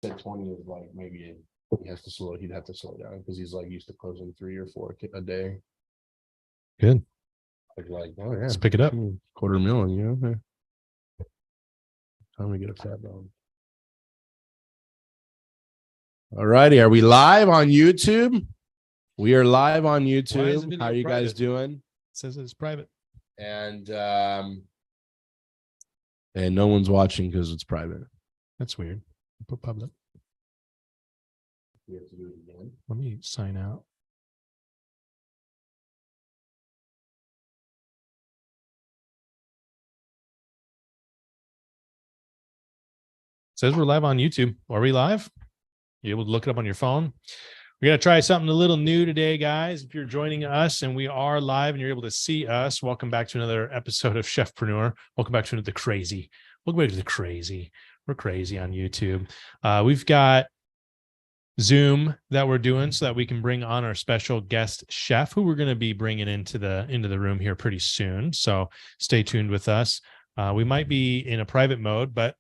said 20 is like maybe he'd have to slow down because he's like used to closing 3 or 4 a day. Good. Like, oh yeah, let's pick it up. $250,000, you know. Time to get a fat dog. All righty, are we live on YouTube? We are live on YouTube. How are you guys doing? It says it's private. And no one's watching because it's private. That's weird. Put public. We have to do it again. Let me sign out. It says we're live on YouTube. Are we live? You're able to look it up on your phone. We're going to try something a little new today, guys. If you're joining us and we are live and you're able to see us, welcome back to another episode of Chefpreneur. Welcome back to the crazy. Welcome back to the crazy. We're crazy on YouTube. We've got Zoom that we're doing so that we can bring on our special guest chef, who we're going to be bringing into the room here pretty soon. So stay tuned with us. We might be in a private mode, but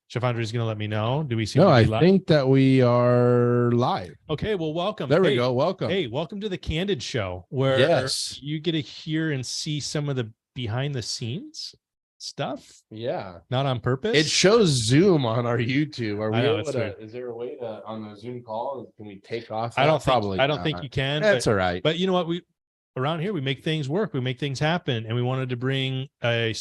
Chef Andre is going to let me know. Do we see? No, I think that we are live. Okay, well, welcome. There we go. Welcome. Hey, welcome to the Candid Show, where you get to hear and see some of the behind the scenes stuff. Yeah, not on purpose. It shows Zoom on our YouTube. Are we able to? Is there a way to on the Zoom call? Can we take off? I don't think you can. That's all right. But you know what? Around here we make things work. We make things happen, and we wanted to bring a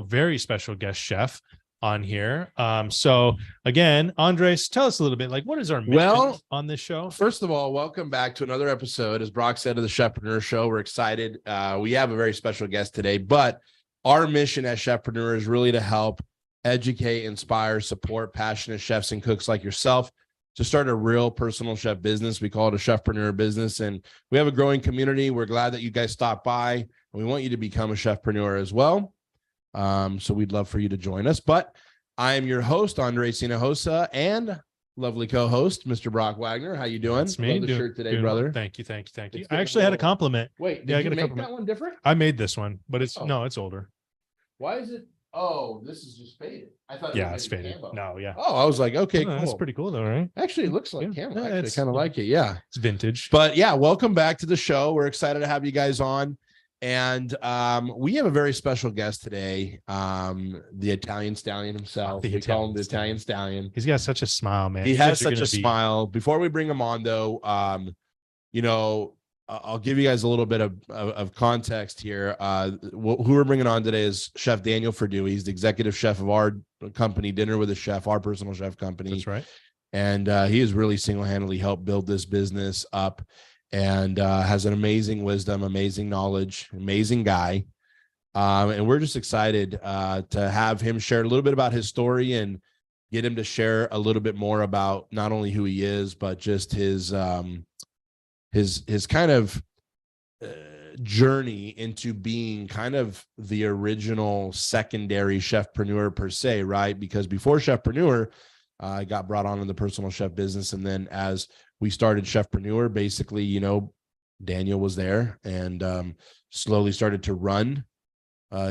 very special guest chef on here. So again, Andres, tell us a little bit, like, what is our mission on this show? First of all, welcome back to another episode. As Brock said, of the Chefpreneur Show. We're excited. We have a very special guest today, but our mission as Chefpreneur is really to help educate, inspire, support passionate chefs and cooks like yourself to start a real personal chef business. We call it a Chefpreneur business, and we have a growing community. We're glad that you guys stopped by, and we want you to become a Chefpreneur as well. So we'd love for you to join us. But I am your host, Andres Hinojosa, and lovely co-host, Mr. Brock Wagner. How you doing? That's me. Love the shirt today, brother. Well. Thank you. I actually had a compliment. Wait, did you make that one different? I made this one, but it's it's older. Why is it? Oh, this is just faded. I thought it's faded. No, yeah. Oh, I was like, okay, cool. That's pretty cool though, right? Actually, it looks like camo. I kind of like it. Yeah. It's vintage. But yeah, welcome back to the show. We're excited to have you guys on. And we have a very special guest today, the Italian Stallion himself. We call him the Italian Stallion. He's got such a smile, man. He has such a smile. Before we bring him on, though, I'll give you guys a little bit of context here. Who we're bringing on today is Chef Daniel Furdui. He's the executive chef of our company, Dinner with a Chef, our personal chef company. That's right. And he has really single-handedly helped build this business up. And has an amazing wisdom, amazing knowledge, amazing guy. And we're just excited to have him share a little bit about his story and get him to share a little bit more about not only who he is, but just his kind of journey into being kind of the original secondary chefpreneur per se, right? Because before Chefpreneur, I got brought on in the personal chef business. And then as we started Chefpreneur, basically, Daniel was there and slowly started to run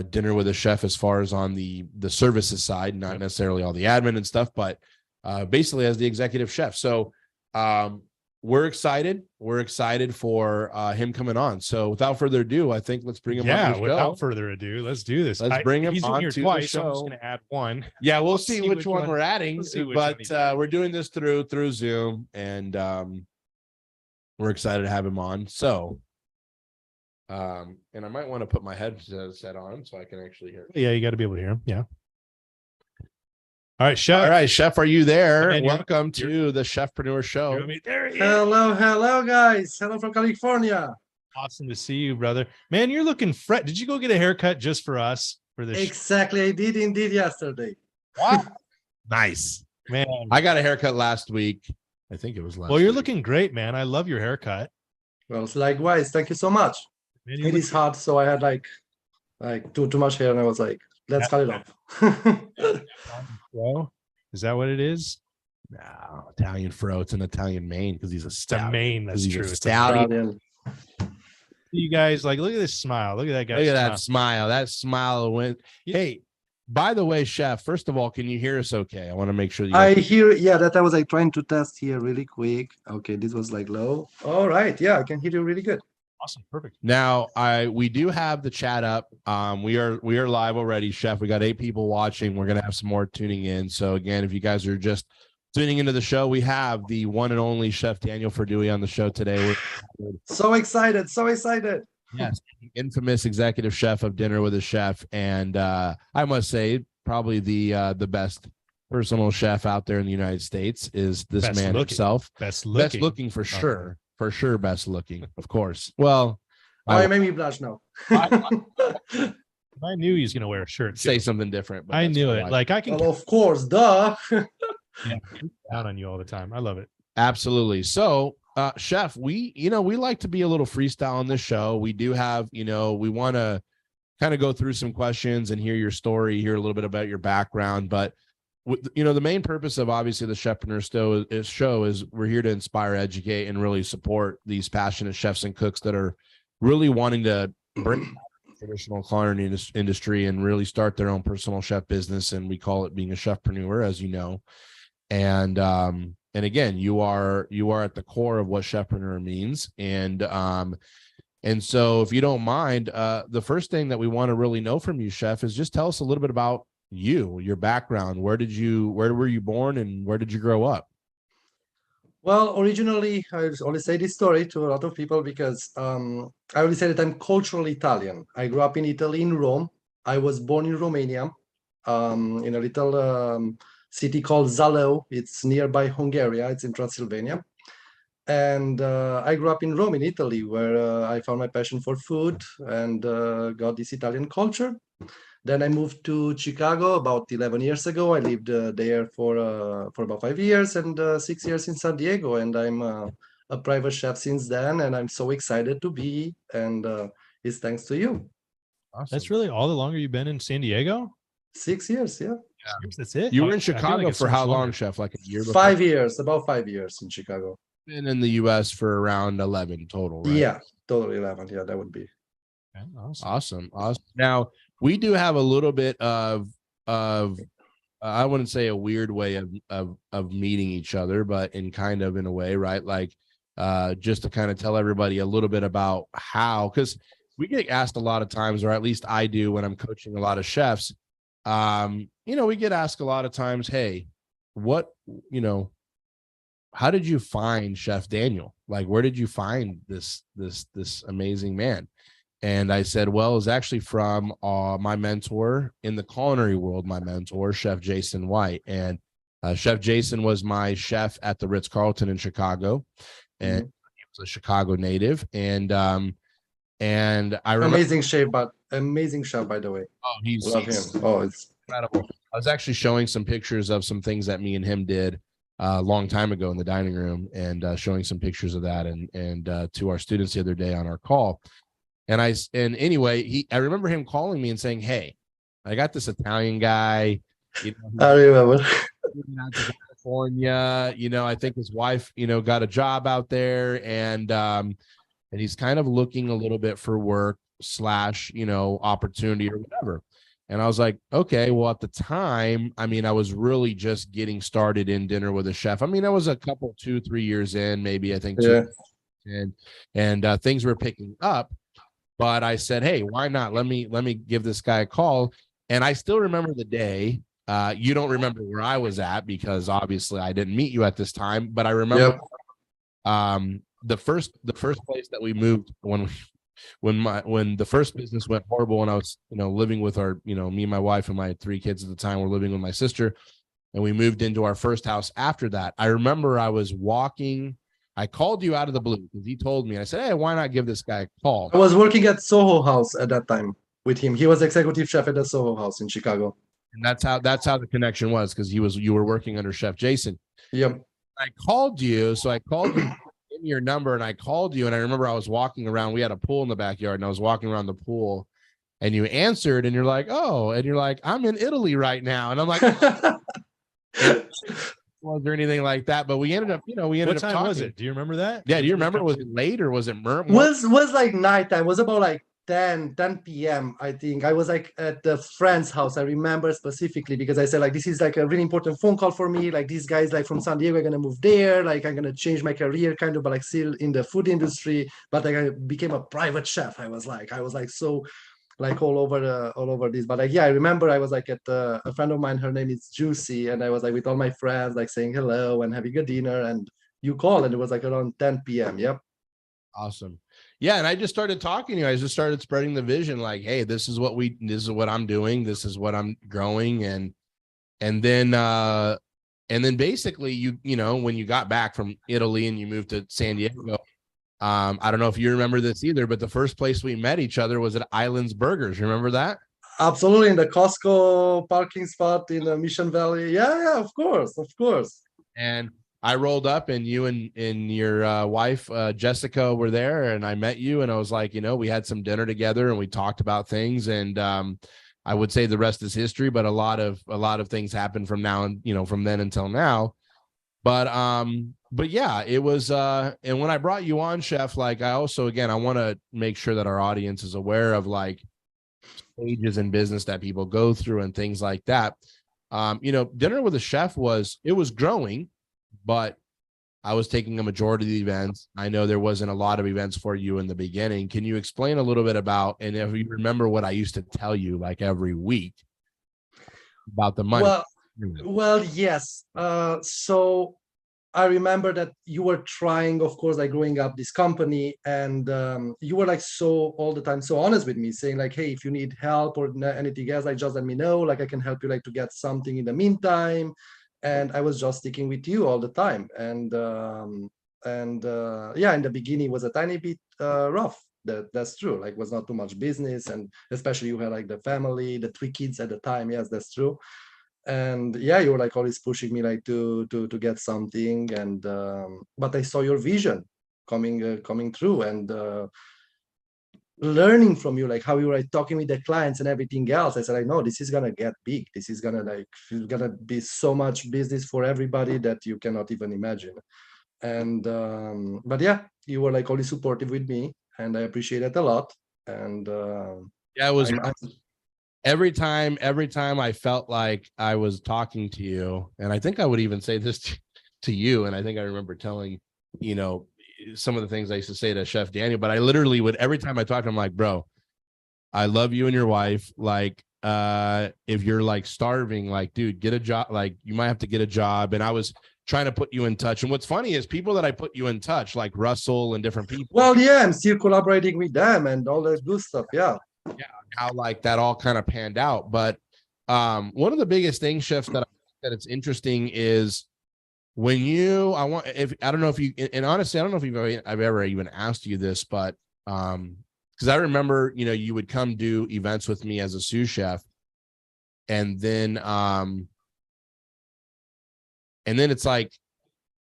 Dinner with a Chef as far as on the services side, not necessarily all the admin and stuff, but basically as the executive chef. So we're excited. We're excited for him coming on. So without further ado, I think let's bring him on the show. Without further ado, let's do this. Let's bring him on to twice, the show. So I'm just going to add one. Yeah, we'll see which one we're adding, but we're doing this through Zoom, and we're excited to have him on. So, and I might want to put my headset on so I can actually hear. Yeah, you got to be able to hear him. Yeah. All right, Chef. All right, Chef, are you there? Welcome to the Chefpreneur Show. There he is. Hello, guys. Hello from California. Awesome to see you, brother. Man, you're looking fresh. Did you go get a haircut just for us for this? Exactly, I did indeed yesterday. Wow. Nice, man. I got a haircut last week. I think it was last. Well, you're looking great, man. I love your haircut. Well, likewise. Thank you so much. Man, it is hot, so I had like too much hair, and I was like, let's cut it off. Fro? Is that what it is? No, Italian fro. It's an Italian mane because he's a stallion. The mane, that's true. It's stallion. You guys, like, look at this smile. Look at that guy. Look at that smile. That smile went. Hey, By the way, chef, first of all, can you hear us okay? I want to make sure that I hear, yeah, that I was like trying to test here really quick. Okay, this was like low. All right, yeah, I can hear you really good. Awesome. Perfect. Now, we do have the chat up. We are live already, chef. We got 8 people watching. We're gonna have some more tuning in. So again, if you guys are just tuning into the show, we have the one and only Chef Daniel Furdui on the show today. So excited, so excited. Yes, infamous executive chef of Dinner with a Chef, and I must say, probably the best personal chef out there in the United States is this Best man looking. himself. Best looking for sure. For sure, best looking, of course. Well, I made me blush now. I knew he was going to wear a shirt. Say something different. I knew it. Like I can. Well, of course, duh. Down on you all the time. I love it. Absolutely. So, chef, we like to be a little freestyle on this show. We do have, we want to kind of go through some questions and hear your story, hear a little bit about your background, but the main purpose of obviously the Chefpreneur show is we're here to inspire, educate, and really support these passionate chefs and cooks that are really wanting to bring traditional culinary industry and really start their own personal chef business. And we call it being a chefpreneur, as you know. And again, you are at the core of what chefpreneur means. And so if you don't mind, the first thing that we want to really know from you, chef, is just tell us a little bit about your background. Where were you born and where did you grow up? Well, originally, I always say this story to a lot of people because I always say that I'm culturally Italian. I grew up in Italy, in Rome. I was born in Romania, in a little city called Zalău. It's nearby Hungary. It's in Transylvania. And I grew up in Rome, in Italy, where I found my passion for food and got this Italian culture. Then I moved to Chicago about 11 years ago. I lived there for about 5 years and 6 years in San Diego. And I'm a private chef since then. And I'm so excited to be. And it's thanks to you. Awesome. That's really all the longer you've been in San Diego? 6 years, yeah. That's it? You were in Chicago for how long, chef? Like a year? 5 years, about 5 years in Chicago. Been in the U.S. for around 11 total, right? Yeah, totally 11. Yeah, that would be. Okay, awesome. Now, we do have a little bit of I wouldn't say a weird way of meeting each other, but in a way, right? Like just to kind of tell everybody a little bit about how, because we get asked a lot of times, or at least I do when I'm coaching a lot of chefs. We get asked a lot of times, hey, how did you find Chef Daniel? Like, where did you find this amazing man? And I said, well, it's actually from my mentor in the culinary world, my mentor, Chef Jason White. And Chef Jason was my chef at the Ritz-Carlton in Chicago, and he was a Chicago native. And I remember amazing chef, by the way. Oh, love him. Oh, it's incredible. I was actually showing some pictures of some things that me and him did a long time ago in the dining room, and showing some pictures of that and to our students the other day on our call. And anyway, I remember him calling me and saying, hey, I got this Italian guy, I remember. Out to California, I think his wife, got a job out there, and he's kind of looking a little bit for work / opportunity or whatever. And I was like, okay, well, at the time, I was really just getting started in Dinner with a Chef. I was a couple, 2-3 years in, maybe, I think. Yeah. And things were picking up. But I said, hey, why not? Let me give this guy a call. And I still remember the day. You don't remember where I was at because obviously I didn't meet you at this time. But I remember the first place that we moved when the first business went horrible, and I was living with our me and my wife and my 3 kids at the time were living with my sister, and we moved into our first house after that. I remember I was walking. I called you out of the blue because he told me. I said, hey, why not give this guy a call? I was working at Soho House at that time with him. He was executive chef at the Soho House in Chicago. And that's how the connection was, because you were working under Chef Jason. Yep. I called you, so I called you in your number, and I called you, and I remember I was walking around. We had a pool in the backyard, and I was walking around the pool, and you answered, and you're like, oh, and you're like, I'm in Italy right now, and I'm like. Was there anything like that? But we ended up, What time was it? Do you remember that? Yeah. Do you remember? Was it late or was it was like nighttime. It was about like 10 p.m. I think I was like at the friend's house. I remember specifically because I said like, this is like a really important phone call for me. Like these guys like from San Diego are gonna move there. Like I'm gonna change my career kind of, but like still in the food industry. But like I became a private chef. I was like so like all over this. But like, yeah, I remember I was like at a friend of mine, her name is Juicy, and I was like with all my friends, like saying hello and having a dinner, and you called, and it was like around 10 p.m. Yep. Awesome. Yeah. And I just started talking to you. I just started spreading the vision like, hey, this is what I'm doing. This is what I'm growing. And then basically you know, when you got back from Italy and you moved to San Diego, I don't know if you remember this either, but the first place we met each other was at Islands Burgers. Remember that? Absolutely, in the Costco parking spot in the Mission Valley. Yeah, of course, of course. And I rolled up and you and your wife, Jessica, were there, and I met you, and I was like, you know, we had some dinner together and we talked about things, and I would say the rest is history, but a lot of things happened from now and, you know, from then until now. But yeah, it was and when I brought you on, Chef, like I also, again, I want to make sure that our audience is aware of like stages in business that people go through and things like that. You know, Dinner with a Chef was growing, but I was taking a majority of the events. I know there wasn't a lot of events for you in the beginning. Can you explain a little bit about, and if you remember what I used to tell you like every week about the money? Well, yes. So I remember that you were trying, of course, like growing up this company, and you were like so all the time so honest with me, saying like, hey, if you need help or anything else, like just let me know, like I can help you like to get something in the meantime. And I was just sticking with you all the time. And yeah, in the beginning it was a tiny bit rough. That's true. Like was not too much business, and especially you had like the family, the 3 kids at the time. Yes, that's true. And yeah, you were like always pushing me like to get something. And but I saw your vision coming through, and learning from you, like how you were like talking with the clients and everything else. I said, I know this is gonna get big. This is gonna be so much business for everybody that you cannot even imagine. And but yeah, you were like always supportive with me, and I appreciate it a lot. And Yeah, it was every time I felt like I was talking to you, and I think I would even say this to you, and I think I remember telling, you know, some of the things I used to say to Chef Daniel, but I literally would, every time I talked to him, like, bro, I love you and your wife. Like, if you're like starving, like, dude, get a job. Like, you might have to get a job. And I was trying to put you in touch. And what's funny is people that I put you in touch, like Russell and different people. Well, yeah, I'm still collaborating with them and all that good stuff. Yeah. Yeah. How like that all kind of panned out. But one of the biggest things, Chef, that it's interesting is when you, I don't know if you, and honestly, I don't know if I've ever even asked you this, but because I remember, you know, you would come do events with me as a sous chef, and then it's like,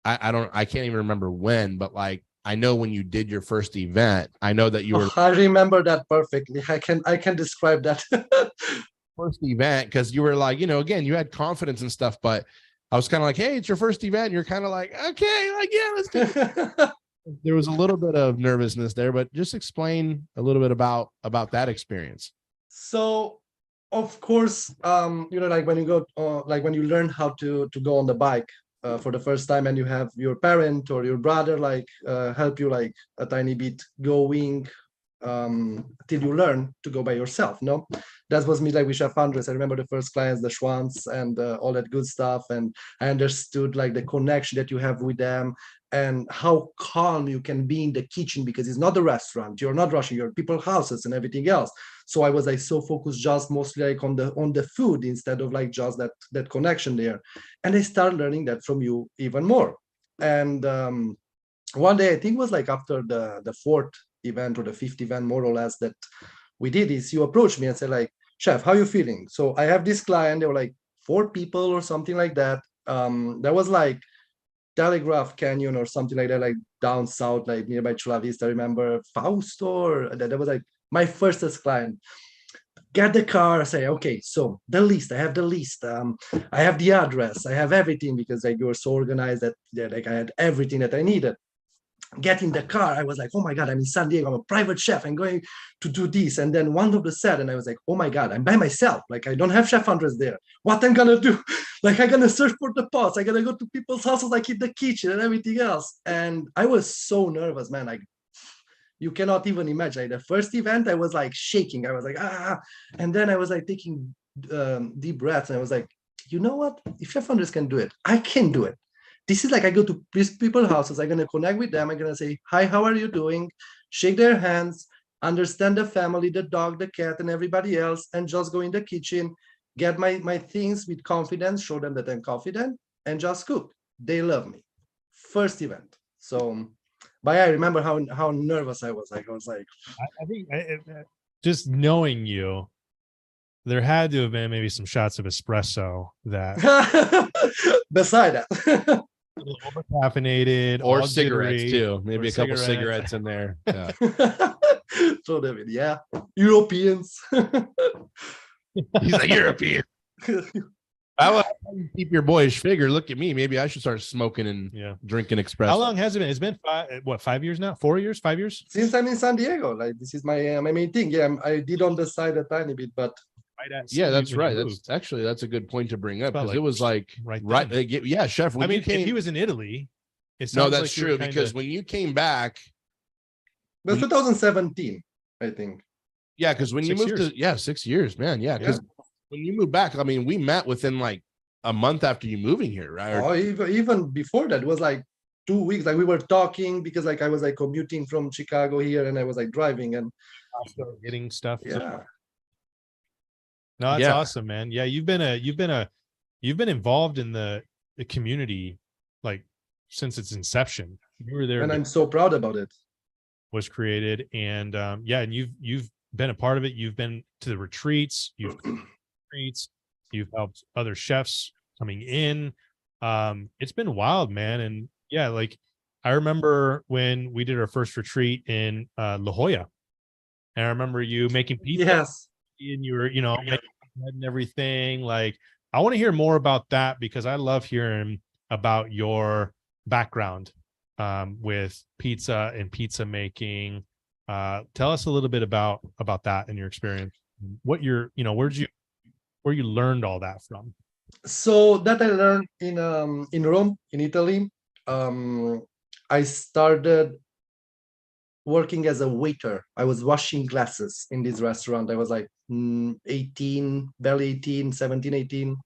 I can't even remember when, but like, I know when you did your first event, I know that you were. I remember that perfectly. I can describe that. First event, because you were like, you know, again, you had confidence and stuff, but I was kind of like, hey, it's your first event. And you're kind of like, okay, like, yeah, let's do it. There was a little bit of nervousness there, but just explain a little bit about that experience. So, of course, you know, like when you go, like when you learn how to go on the bike for the first time, and you have your parent or your brother like help you like a tiny bit going till you learn to go by yourself. No, that was me like with Chef Andres. I remember the first clients, the Schwans and all that good stuff, and I understood like the connection that you have with them and how calm you can be in the kitchen, because it's not a restaurant, you're not rushing, you're people's houses and everything else. So I was like so focused just mostly like on the food instead of like just that connection there. And I started learning that from you even more. And one day, I think it was like after the fourth event or the fifth event, more or less, that we did is you approached me and said like, Chef, how you feeling? So I have this client, they were like 4 people or something like that. That was like Telegraph Canyon or something like that, like down south, like nearby Chula Vista. I remember Fausto, that was like my first client. Get the car, say, okay, so the list, I have the list. I have the address, I have everything, because like you were so organized that like I had everything that I needed. get in the car, I was like, oh my God, I'm in San Diego. I'm a private chef. I'm going to do this. And then one of the set, and I was like, oh my God, I'm by myself. Like, I don't have chef Andres there. What I'm gonna do? Like, I'm gonna search for the pots. I'm gonna go to people's houses, like in the kitchen and everything else. And I was so nervous, man. Like, you cannot even imagine. Like, the first event, I was like shaking. I was like, ah. And then I was like taking deep breaths. And I was like, you know what? If Chef Andres can do it, I can do it. This is like, I go to people's houses, I'm going to connect with them, I'm going to say, hi, how are you doing? Shake their hands, understand the family, the dog, the cat, and everybody else, and just go in the kitchen, get my things with confidence, show them that I'm confident, and just cook. They love me. First event. So, but I remember how nervous I was. Like, I was like, I think just knowing you, there had to have been maybe some shots of espresso that beside that. over caffeinated or cigarettes too. Maybe a couple cigarettes in there. Yeah. So David, yeah, Europeans. He's a European. I will keep your boyish figure. Look at me. Maybe I should start smoking and drinking espresso. How long has it been? It's been 5 years now? 4 years? 5 years? Since I'm in San Diego. Like, this is my main thing. Yeah, I did on the side a tiny bit, but yeah, that's right. That's a good point to bring up, because it was like yeah, chef. I mean, if he was in Italy, no, that's true, because when you came back, it was 2017, I think. Yeah, because when you moved to 6 years, man. Yeah, because when you moved back, I mean, we met within like a month after you moving here, right? Oh, even before that, it was like 2 weeks. Like, we were talking because like I was like commuting from Chicago here, and I was like driving and getting stuff. Yeah. No, that's awesome, man. Yeah, you've been involved in the community like since its inception. You were there, and I'm so proud about it. Was created, and and you've been a part of it. You've been to the retreats. You've helped other chefs coming in. It's been wild, man. And yeah, like I remember when we did our first retreat in La Jolla, and I remember you making pizza. Yes. And you were, and everything. Like, I want to hear more about that, because I love hearing about your background with pizza and pizza making. Tell us a little bit about that and your experience. What where you learned all that from. So that I learned in Rome, in Italy. I started working as a waiter. I was washing glasses in this restaurant. I was like 18, barely 18, 17, 18.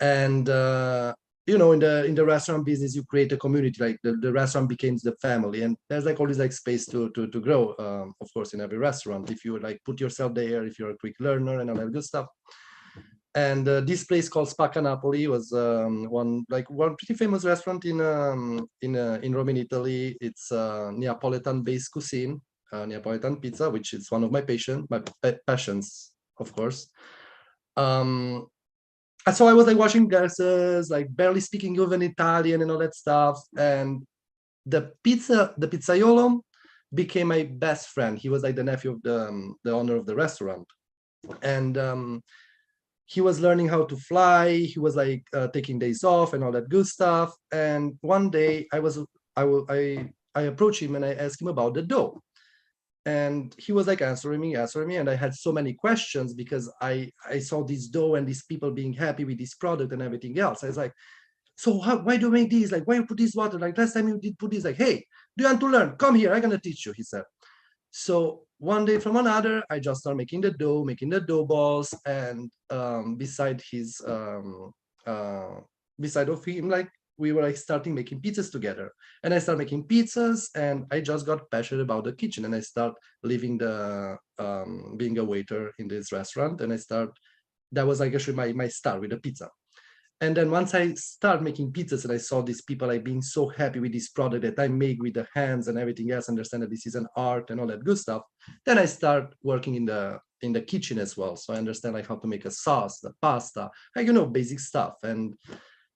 And, in the restaurant business, you create a community. Like, the restaurant becomes the family. And there's like always like space to grow, of course, in every restaurant. If you like put yourself there, if you're a quick learner and all that good stuff. And this place called Spacca Napoli was one pretty famous restaurant in Rome, in Italy. It's Neapolitan-based cuisine, Neapolitan pizza, which is one of my passions, of course. So I was like washing glasses, like barely speaking even Italian and all that stuff. And the pizzaiolo became my best friend. He was like the nephew of the owner of the restaurant, and he was learning how to fly. He was like taking days off and all that good stuff. And one day I approached him and I asked him about the dough. And he was like answering me. And I had so many questions because I saw this dough and these people being happy with this product and everything else. I was like, so why do you make these? Like, why you put this water? Like, last time you did put this. Like, hey, do you want to learn? Come here, I'm going to teach you, he said. So one day from another, I just started making the dough balls, and beside of him, like, we were like starting making pizzas together. And I started making pizzas, and I just got passionate about the kitchen, and I started living being a waiter in this restaurant. And that was like actually my start with the pizza. And then once I started making pizzas and I saw these people like being so happy with this product that I make with the hands and everything else, understand that this is an art and all that good stuff, then I start working in the kitchen as well. So I understand like how to make a sauce, the pasta, like, basic stuff. And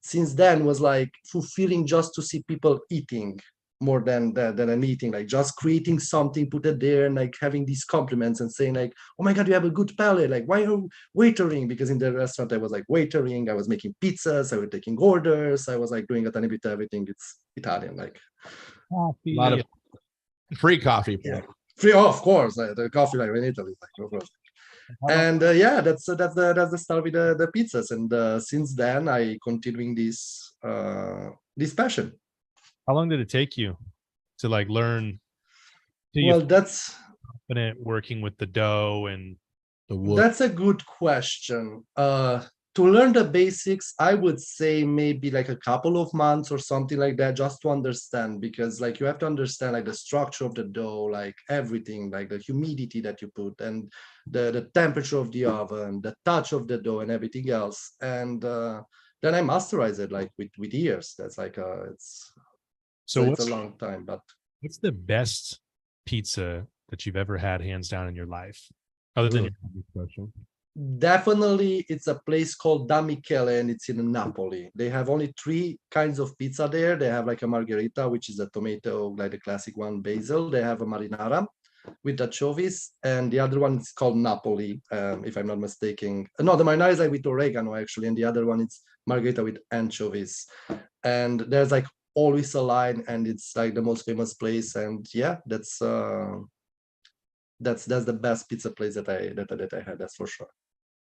since then was like fulfilling just to see people eating more than I'm eating, like just creating something, put it there, and like having these compliments and saying like, oh my God, you have a good palate. Like, why are you waitering? Because in the restaurant, I was like waitering, I was making pizzas, I was taking orders, I was like doing a tiny bit of everything. It's Italian, like. Coffee. A lot of free coffee. Yeah. Free, oh, of course, the coffee like in Italy, like, of course. And yeah, that's the start with the pizzas, and since then I continuing this passion. How long did it take you to like learn? Well, that's Confident working with the dough and The wood. That's a good question. To learn the basics, I would say maybe like a couple of months or something like that, just to understand, because like you have to understand like the structure of the dough, like everything, like the humidity that you put and the temperature of the oven, the touch of the dough and everything else. And then I masterize it like with years. That's like so it's a long time, but what's the best pizza that you've ever had hands down in your life? Other than your question. definitely, it's a place called Da Michele, and it's in Napoli. They have only 3 kinds of pizza there. They have like a margherita, which is a tomato, like the classic one, basil. They have a marinara with anchovies, and the other one is called Napoli, if I'm not mistaken. No, the marinara is like with oregano actually, and the other one is margherita with anchovies. And there's like always a line, and it's like the most famous place. And yeah, that's the best pizza place that I had. That's for sure.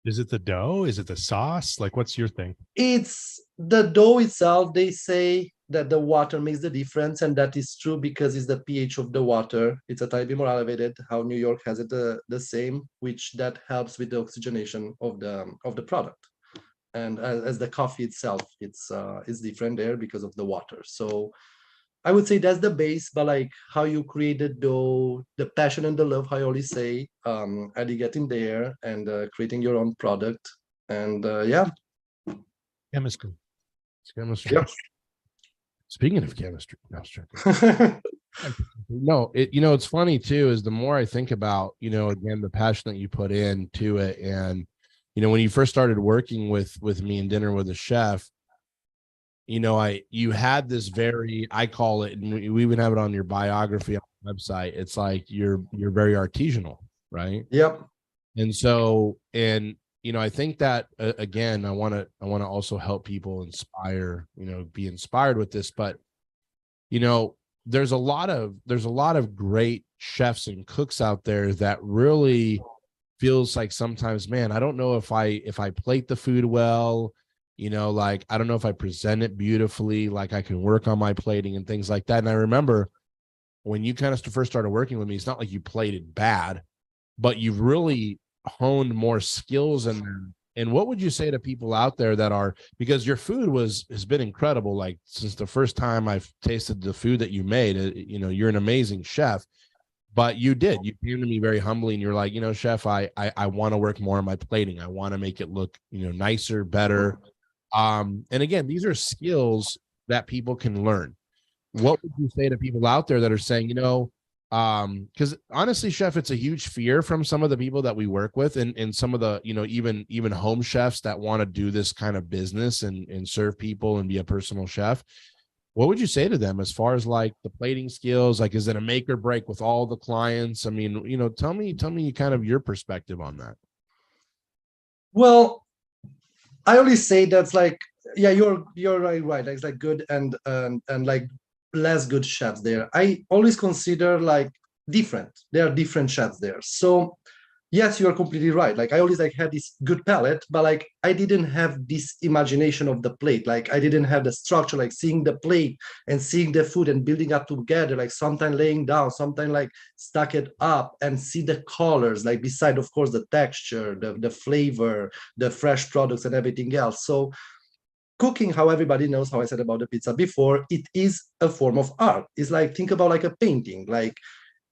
Is it the dough? Is it the sauce? Like, what's your thing? It's the dough itself. They say that the water makes the difference, and that is true because it's the pH of the water. It's a tiny bit more elevated. How New York has it the same, which that helps with the oxygenation of the product. And as the coffee itself, it's different there because of the water. So I would say that's the base, but like how you create the dough, the passion and the love, how I always say, adding it in there and creating your own product. And yeah. Chemistry. It's chemistry. Yep. Speaking of chemistry, no, I was joking. No, it's funny too, is the more I think about, again, the passion that you put into it. And, when you first started working with me in Dinner with a Chef, you had this very, I call it, and we even have it on your biography on the website. It's like you're very artisanal, right? Yep. And so, I think that again, I want to also help people inspire, be inspired with this. But, there's a lot of great chefs and cooks out there that really feels like sometimes, man, I don't know if I plate the food well. Like, I don't know if I present it beautifully, like I can work on my plating and things like that. And I remember when you kind of first started working with me, it's not like you plated bad, but you've really honed more skills. And what would you say to people out there that are, because your food has been incredible. Like since the first time I've tasted the food that you made, you're an amazing chef, but you came to me very humbly and you're like, chef, I want to work more on my plating. I want to make it look, nicer, better. And again, these are skills that people can learn. What would you say to people out there that are saying, because honestly, chef, it's a huge fear from some of the people that we work with and some of the, even home chefs that want to do this kind of business and serve people and be a personal chef. What would you say to them as far as like the plating skills? Like, is it a make or break with all the clients? I mean, tell me kind of your perspective on that. Well, I always say that's like, yeah, you're right. It's like good and like less good chefs there. I always consider like different. There are different chefs there. So yes, you are completely right. Like I always like had this good palate, but like I didn't have this imagination of the plate. Like I didn't have the structure, like seeing the plate and seeing the food and building up together, like sometimes laying down, sometimes like stack it up and see the colors, like beside, of course, the texture, the flavor, the fresh products and everything else. So cooking, how everybody knows, how I said about the pizza before, it is a form of art. It's like, think about like a painting, like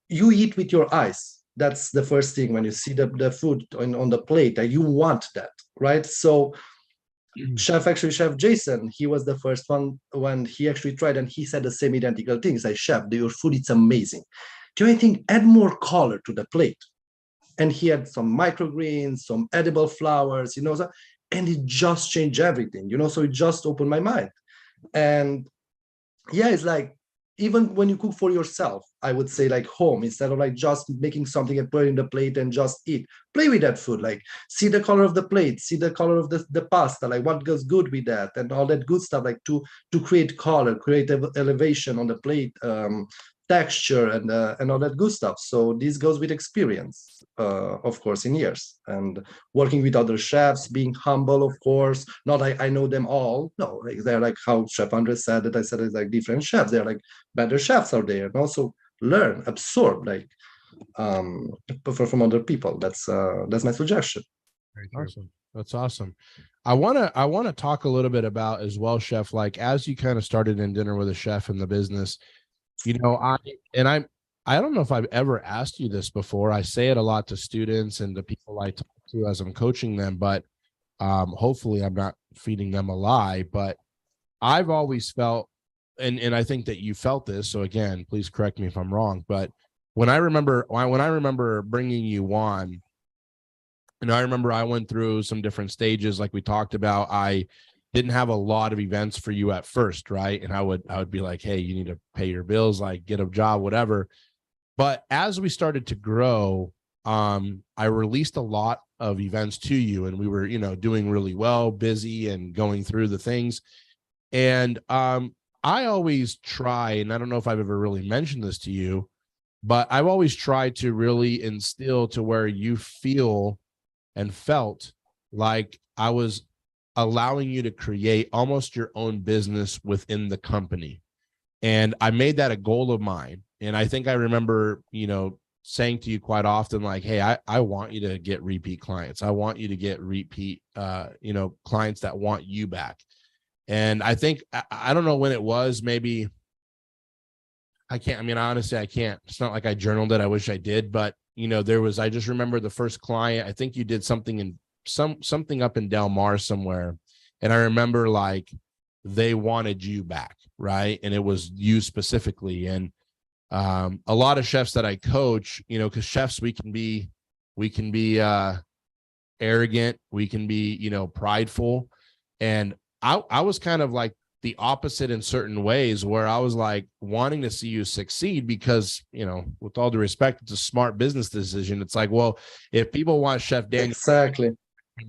you eat with your eyes. That's the first thing when you see the food on the plate, that you want that, right? So Chef Jason, he was the first one when he actually tried, and he said the same identical thing. He's like, chef, your food, it's amazing. Do you think add more color to the plate? And he had some microgreens, some edible flowers, and it just changed everything, so it just opened my mind. And yeah, it's like even when you cook for yourself, I would say like home, instead of like just making something and put it in the plate and just eat. Play with that food, like see the color of the plate, see the color of the pasta, like what goes good with that and all that good stuff, like to create color, create elevation on the plate, texture and all that good stuff. So this goes with experience, of course, in years, and working with other chefs, being humble, of course. Not like I know them all. No, like they're like how Chef Andre said that I said it's like different chefs. They're like better chefs out there, and also learn, absorb, like from other people. That's my suggestion. Very true. Awesome. That's awesome. I want to talk a little bit about as well, Chef, like as you kind of started in Dinner with a Chef in the business, you know, I don't know if I've ever asked you this before. I say it a lot to students and the people I talk to as I'm coaching them, but hopefully I'm not feeding them a lie, but I've always felt, and I think that you felt this. So again, please correct me if I'm wrong, but when I remember bringing you on, and I remember I went through some different stages, like we talked about. I didn't have a lot of events for you at first, right? And I would be like, hey, you need to pay your bills, like get a job, whatever. But as we started to grow, I released a lot of events to you, and we were, you know, doing really well, busy and going through the things. And I always try, and I don't know if I've ever really mentioned this to you, but I've always tried to really instill to where you feel and felt like I was allowing you to create almost your own business within the company. And I made that a goal of mine. And I think I remember, you know, saying to you quite often, like, hey, I want you to get repeat clients. I want you to get repeat, you know, clients that want you back. And I think, I don't know when it was, maybe I can't, I mean, honestly, I can't, it's not like I journaled it. I wish I did, but you know, I just remember the first client, I think you did something in something up in Del Mar somewhere. And I remember like they wanted you back. Right. And it was you specifically. And a lot of chefs that I coach, you know, because chefs, we can be arrogant, we can be, you know, prideful. And I was kind of like the opposite in certain ways, where I was like wanting to see you succeed because, you know, with all due respect, it's a smart business decision. It's like, well, if people want Chef Daniel, exactly,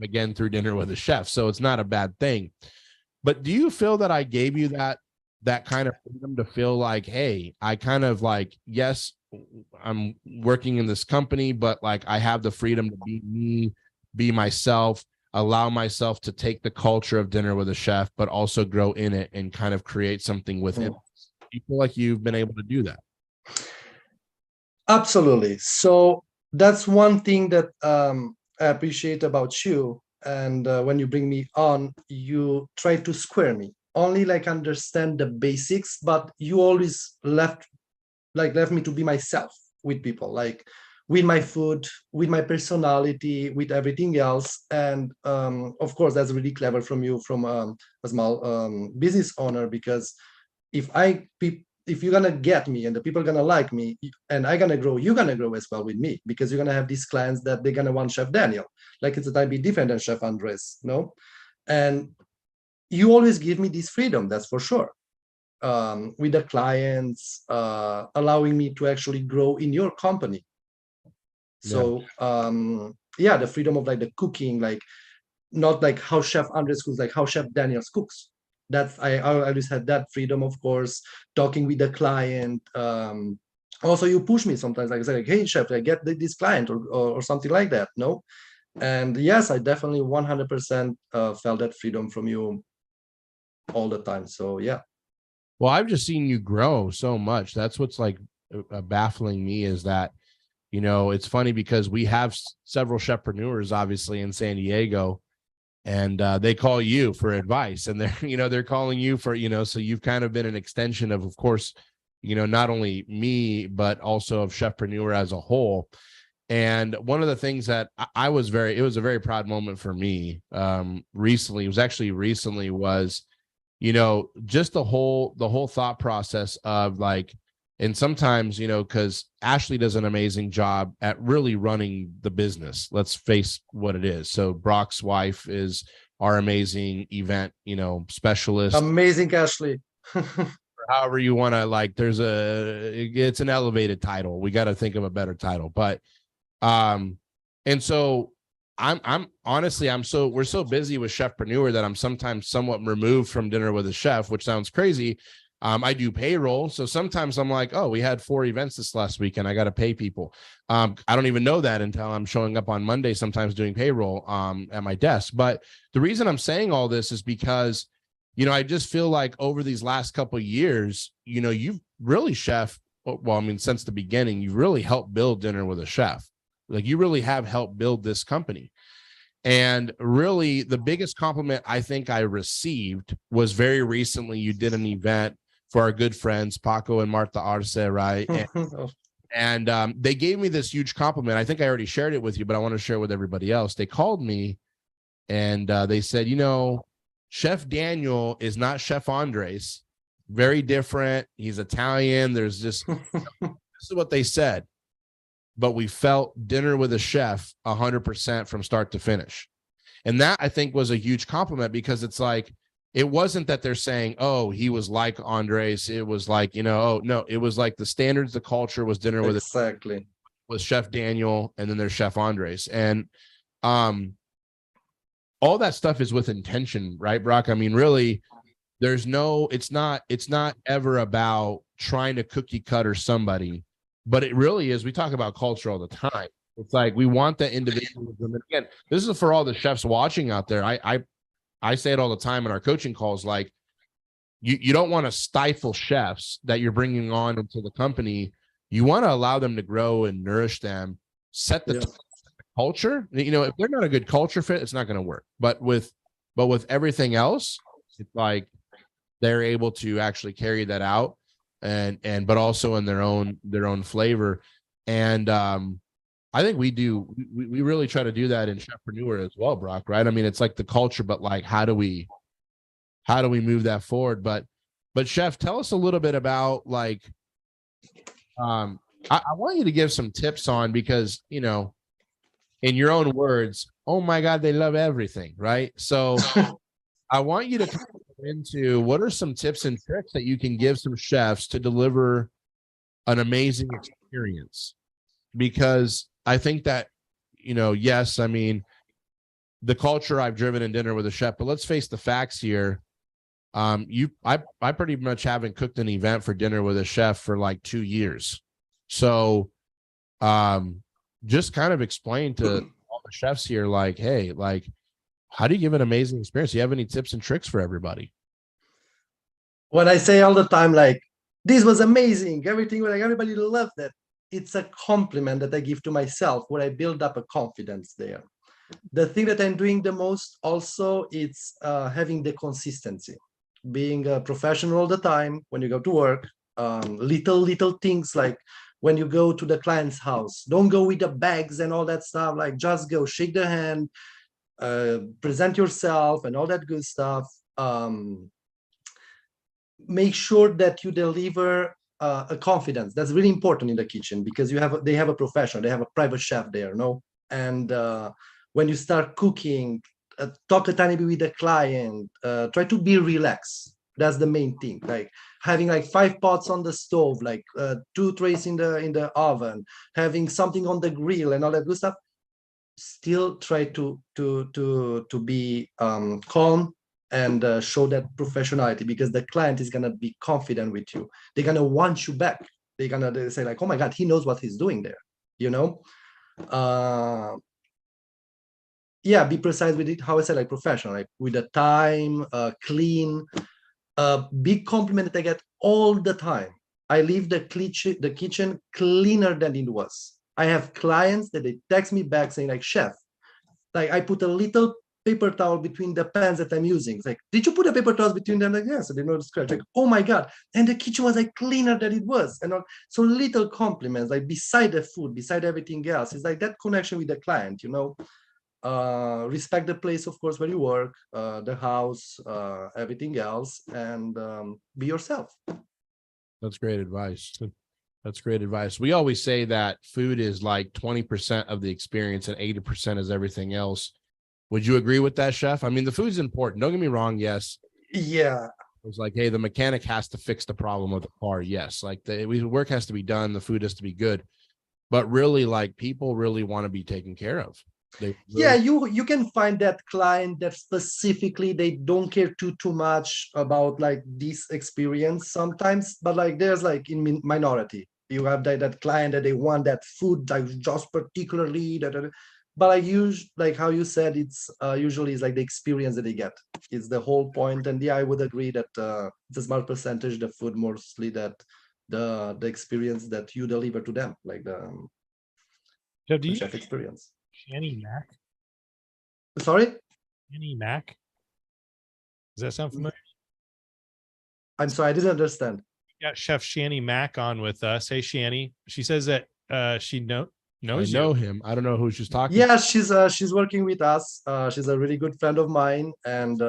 again through Dinner with a Chef, so it's not a bad thing. But do you feel that I gave you that kind of freedom to feel like, hey, I kind of like, yes, I'm working in this company, but like I have the freedom to be me, be myself, allow myself to take the culture of Dinner with a Chef, but also grow in it and kind of create something within it? Do you feel like you've been able to do that? Absolutely. So that's one thing that I appreciate about you. And when you bring me on, you try to square me, only like understand the basics, but you always left me to be myself with people, like with my food, with my personality, with everything else. And of course, that's really clever from you, from a small business owner, because if you're gonna get me and the people are gonna like me and I'm gonna grow, you're gonna grow as well with me, because you're gonna have these clients that they're gonna want Chef Daniel. Like it's a time be different than Chef Andres, no? And you always give me this freedom, that's for sure. With the clients, allowing me to actually grow in your company. So yeah, the freedom of like the cooking, like not like how Chef Andres cooks, like how Chef Daniels cooks. That's I always had that freedom, of course, talking with the client. Also, you push me sometimes, like I say, like, hey, chef, I get this client or something like that. No, and yes, I definitely 100% felt that freedom from you all the time. So yeah. Well, I've just seen you grow so much. That's what's like baffling me, is that, you know, it's funny because we have several chefpreneurs obviously in San Diego, and they call you for advice, and they're calling you for, you know, so you've kind of been an extension of course, you know, not only me, but also of Chefpreneur as a whole. And one of the things that it was a very proud moment for me recently, was, you know, just the whole thought process of like, and sometimes, you know, because Ashley does an amazing job at really running the business. Let's face what it is. So Brock's wife is our amazing event, you know, specialist. Amazing, Ashley. however you want to, like, it's an elevated title. We got to think of a better title. But and so I'm honestly, we're so busy with Chefpreneur that I'm sometimes somewhat removed from Dinner with a Chef, which sounds crazy. I do payroll. So sometimes I'm like, oh, we had 4 events this last weekend. I got to pay people. I don't even know that until I'm showing up on Monday, sometimes doing payroll at my desk. But the reason I'm saying all this is because, I just feel like over these last couple of years, you've really, Chef, well, I mean, since the beginning, you've really helped build Dinner with a Chef. Like, you really have helped build this company. And really, the biggest compliment I think I received was very recently. You did an event for our good friends, Paco and Martha Arce, right? And they gave me this huge compliment. I think I already shared it with you, but I want to share it with everybody else. They called me and they said, Chef Daniel is not Chef Andres. Very different. He's Italian. There's just, this is what they said. But we felt Dinner with a Chef 100% from start to finish. And that, I think, was a huge compliment, because it's like, it wasn't that they're saying, oh, he was like Andres. It was like, oh, no, it was like the standards, the culture was Dinner with exactly with Chef Daniel, and then there's Chef Andres. And all that stuff is with intention, right, Brock? I mean, really, it's not ever about trying to cookie cutter somebody, but it really is. We talk about culture all the time. It's like, we want the individualism. And again, this is for all the chefs watching out there. I say it all the time in our coaching calls, like, you don't want to stifle chefs that you're bringing on into the company. You want to allow them to grow and nourish them, set the culture. If they're not a good culture fit, it's not going to work. But with everything else, it's like they're able to actually carry that out, but also in their own flavor. And I think we really try to do that in Chefpreneur as well, Brock, right? I mean, it's like the culture, but like, how do we move that forward? But Chef, tell us a little bit about, like, I want you to give some tips on, because, in your own words, oh my God, they love everything, right? So I want you to kind of go into, what are some tips and tricks that you can give some chefs to deliver an amazing experience? Because I think that, yes, I mean, the culture I've driven in Dinner with a Chef, but let's face the facts here. I pretty much haven't cooked an event for Dinner with a Chef for like 2 years. So just kind of explain to all the chefs here, like, hey, like, how do you give an amazing experience? Do you have any tips and tricks for everybody? When I say all the time, like, this was amazing, everything, like, everybody loved it, it's a compliment that I give to myself, where I build up a confidence there. The thing that I'm doing the most also, it's having the consistency, being a professional all the time when you go to work. Little things, like when you go to the client's house, don't go with the bags and all that stuff. Like, just go, shake the hand, present yourself and all that good stuff. Make sure that you deliver a confidence. That's really important in the kitchen, because they have a professional, they have a private chef there, no? And when you start cooking, talk a tiny bit with the client, try to be relaxed. That's the main thing. Like, having like 5 pots on the stove, like 2 trays in the oven, having something on the grill and all that good stuff. Still try to be calm and show that professionality, because the client is gonna be confident with you. They're gonna want you back. They're gonna say like, oh my God, he knows what he's doing there. Yeah, be precise with it. How I said, like, professional, like with the time, clean. Big compliment that I get all the time. I leave the kitchen cleaner than it was. I have clients that they text me back saying like, Chef, like, I put a little paper towel between the pans that I'm using. It's like, did you put a paper towel between them? Like, yes. So they know the scratch. Like, oh my God. And the kitchen was like cleaner than it was. And so little compliments, like, beside the food, beside everything else, it's like that connection with the client, respect the place, of course, where you work, the house, everything else, and be yourself. That's great advice. That's great advice. We always say that food is like 20% of the experience and 80% is everything else. Would you agree with that, Chef? I mean, the food's important. Don't get me wrong. Yes. Yeah. was like, hey, the mechanic has to fix the problem with the car. Yes, like the work has to be done, the food has to be good, but really, like, people really want to be taken care of. Yeah, you can find that client that specifically they don't care too much about like this experience sometimes, but like there's like in minority you have that client that they want that food like just particularly that. But like like how you said, it's usually is like the experience that they get. It's the whole point. And yeah, I would agree that it's a small percentage the food, mostly that the experience that you deliver to them, like the chef experience. Shanny Mac? Sorry? Shanny Mac? Does that sound familiar? I'm sorry, I didn't understand. We got Chef Shanny Mac on with us. Hey, Shanny. She says that she knows I know him. I don't know who she's talking. Yeah, she's working with us. She's a really good friend of mine, and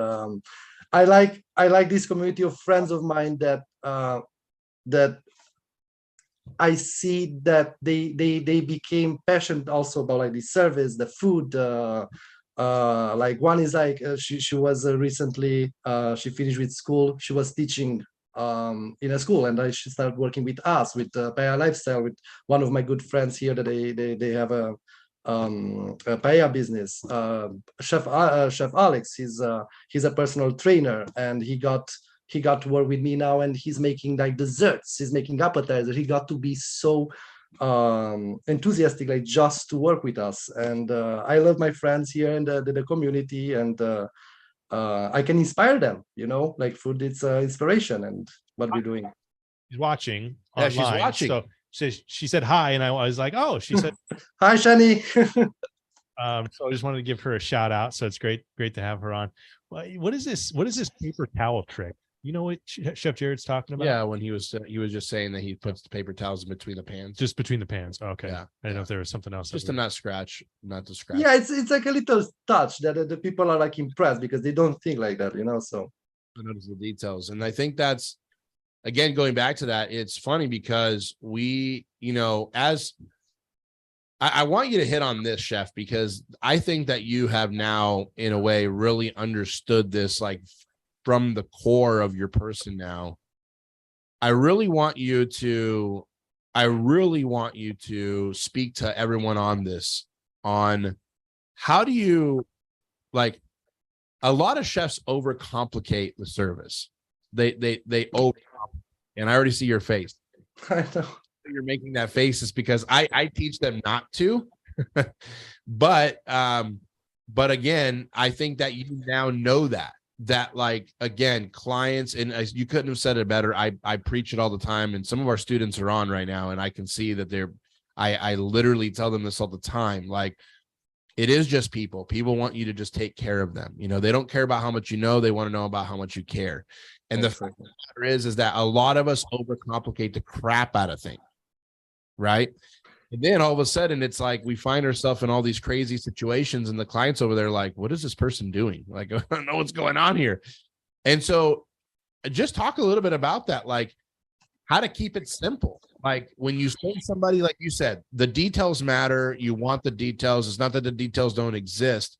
I like this community of friends of mine that that I see that they became passionate also about like the service, the food. Like one is like she was recently she finished with school. She was teaching in a school, and she started working with us with Paella Lifestyle, with one of my good friends here that they have a paella business. Chef Alex, he's a personal trainer, and he got to work with me now, and he's making like desserts, he's making appetizers. He got to be so enthusiastic, like just to work with us. And I love my friends here in the community, and I can inspire them, like food, it's inspiration and what we're doing. She's watching Yeah, online. she's watching. So she said hi, and I was like, oh, she said hi, Shani. So I just wanted to give her a shout out. So it's great to have her on. What is this paper towel trick? You know what Chef Jared's talking about? Yeah, when he was just saying that he puts the paper towels in between the pans. Just between the pans. Okay. Yeah. I didn't know if there was something else. Just to not to scratch. Yeah, it's like a little touch that the people are like impressed because they don't think like that, so I notice the details. And I think that's, again, going back to that, it's funny because we, as I want you to hit on this, Chef, because I think that you have now, in a way, really understood this, like from the core of your person now. I really want you to speak to everyone on this, on how do you, like, a lot of chefs overcomplicate the service. They overcomplicate, and I already see your face. I know. You're making that face is because I teach them not to. but again, I think that you now know that like, again, clients, and you couldn't have said it better. I preach it all the time, and some of our students are on right now, and I can see that I literally tell them this all the time. Like, it is just people. People want you to just take care of them. They don't care about how much you know. They want to know about how much you care. And the fact of the matter is that a lot of us overcomplicate the crap out of things, right? And then all of a sudden, it's like we find ourselves in all these crazy situations, and the clients over there like, what is this person doing? Like, I don't know what's going on here. And so just talk a little bit about that, like how to keep it simple. Like when you send somebody, like you said, the details matter. You want the details. It's not that the details don't exist,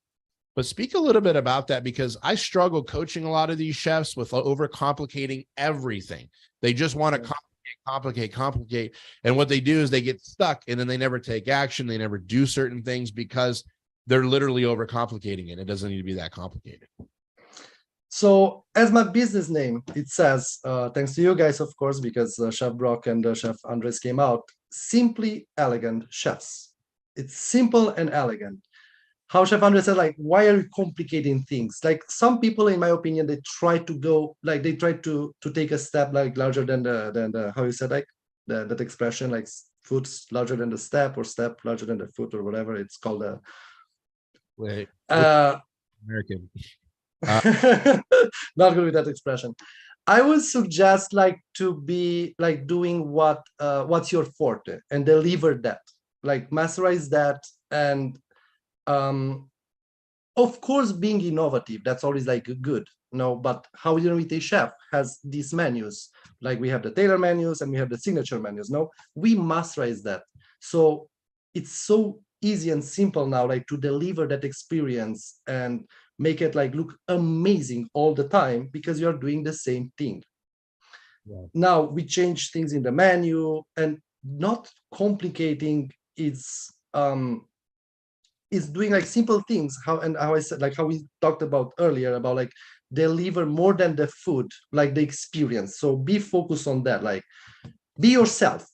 but speak a little bit about that, because I struggle coaching a lot of these chefs with overcomplicating everything. They just want to complicate. And what they do is they get stuck, and then they never take action. They never do certain things because they're literally overcomplicating it. It doesn't need to be that complicated. So as my business name, it says, thanks to you guys, of course, because Chef Brock and Chef Andres came out, Simply Elegant Chefs. It's simple and elegant. How Chef Andres said, like, why are you complicating things? Like, some people, in my opinion, they try to go, like, they try to take a step like larger than the how you said, like that expression, like foot's larger than the step, or step larger than the foot, or whatever it's called. American. Not good with that expression. I would suggest like to be like doing what's your forte and deliver that, like masterize that, and of course being innovative, that's always like good, but how a chef has these menus, like we have the tailor menus and we have the signature menus. We masterize that, so it's so easy and simple now, like to deliver that experience. And make it like look amazing all the time because you're doing the same thing. Yeah. Now we change things in the menu and not complicating. It's doing like simple things. How I said, like how we talked about earlier about like deliver more than the food, like the experience. So be focused on that. Like be yourself.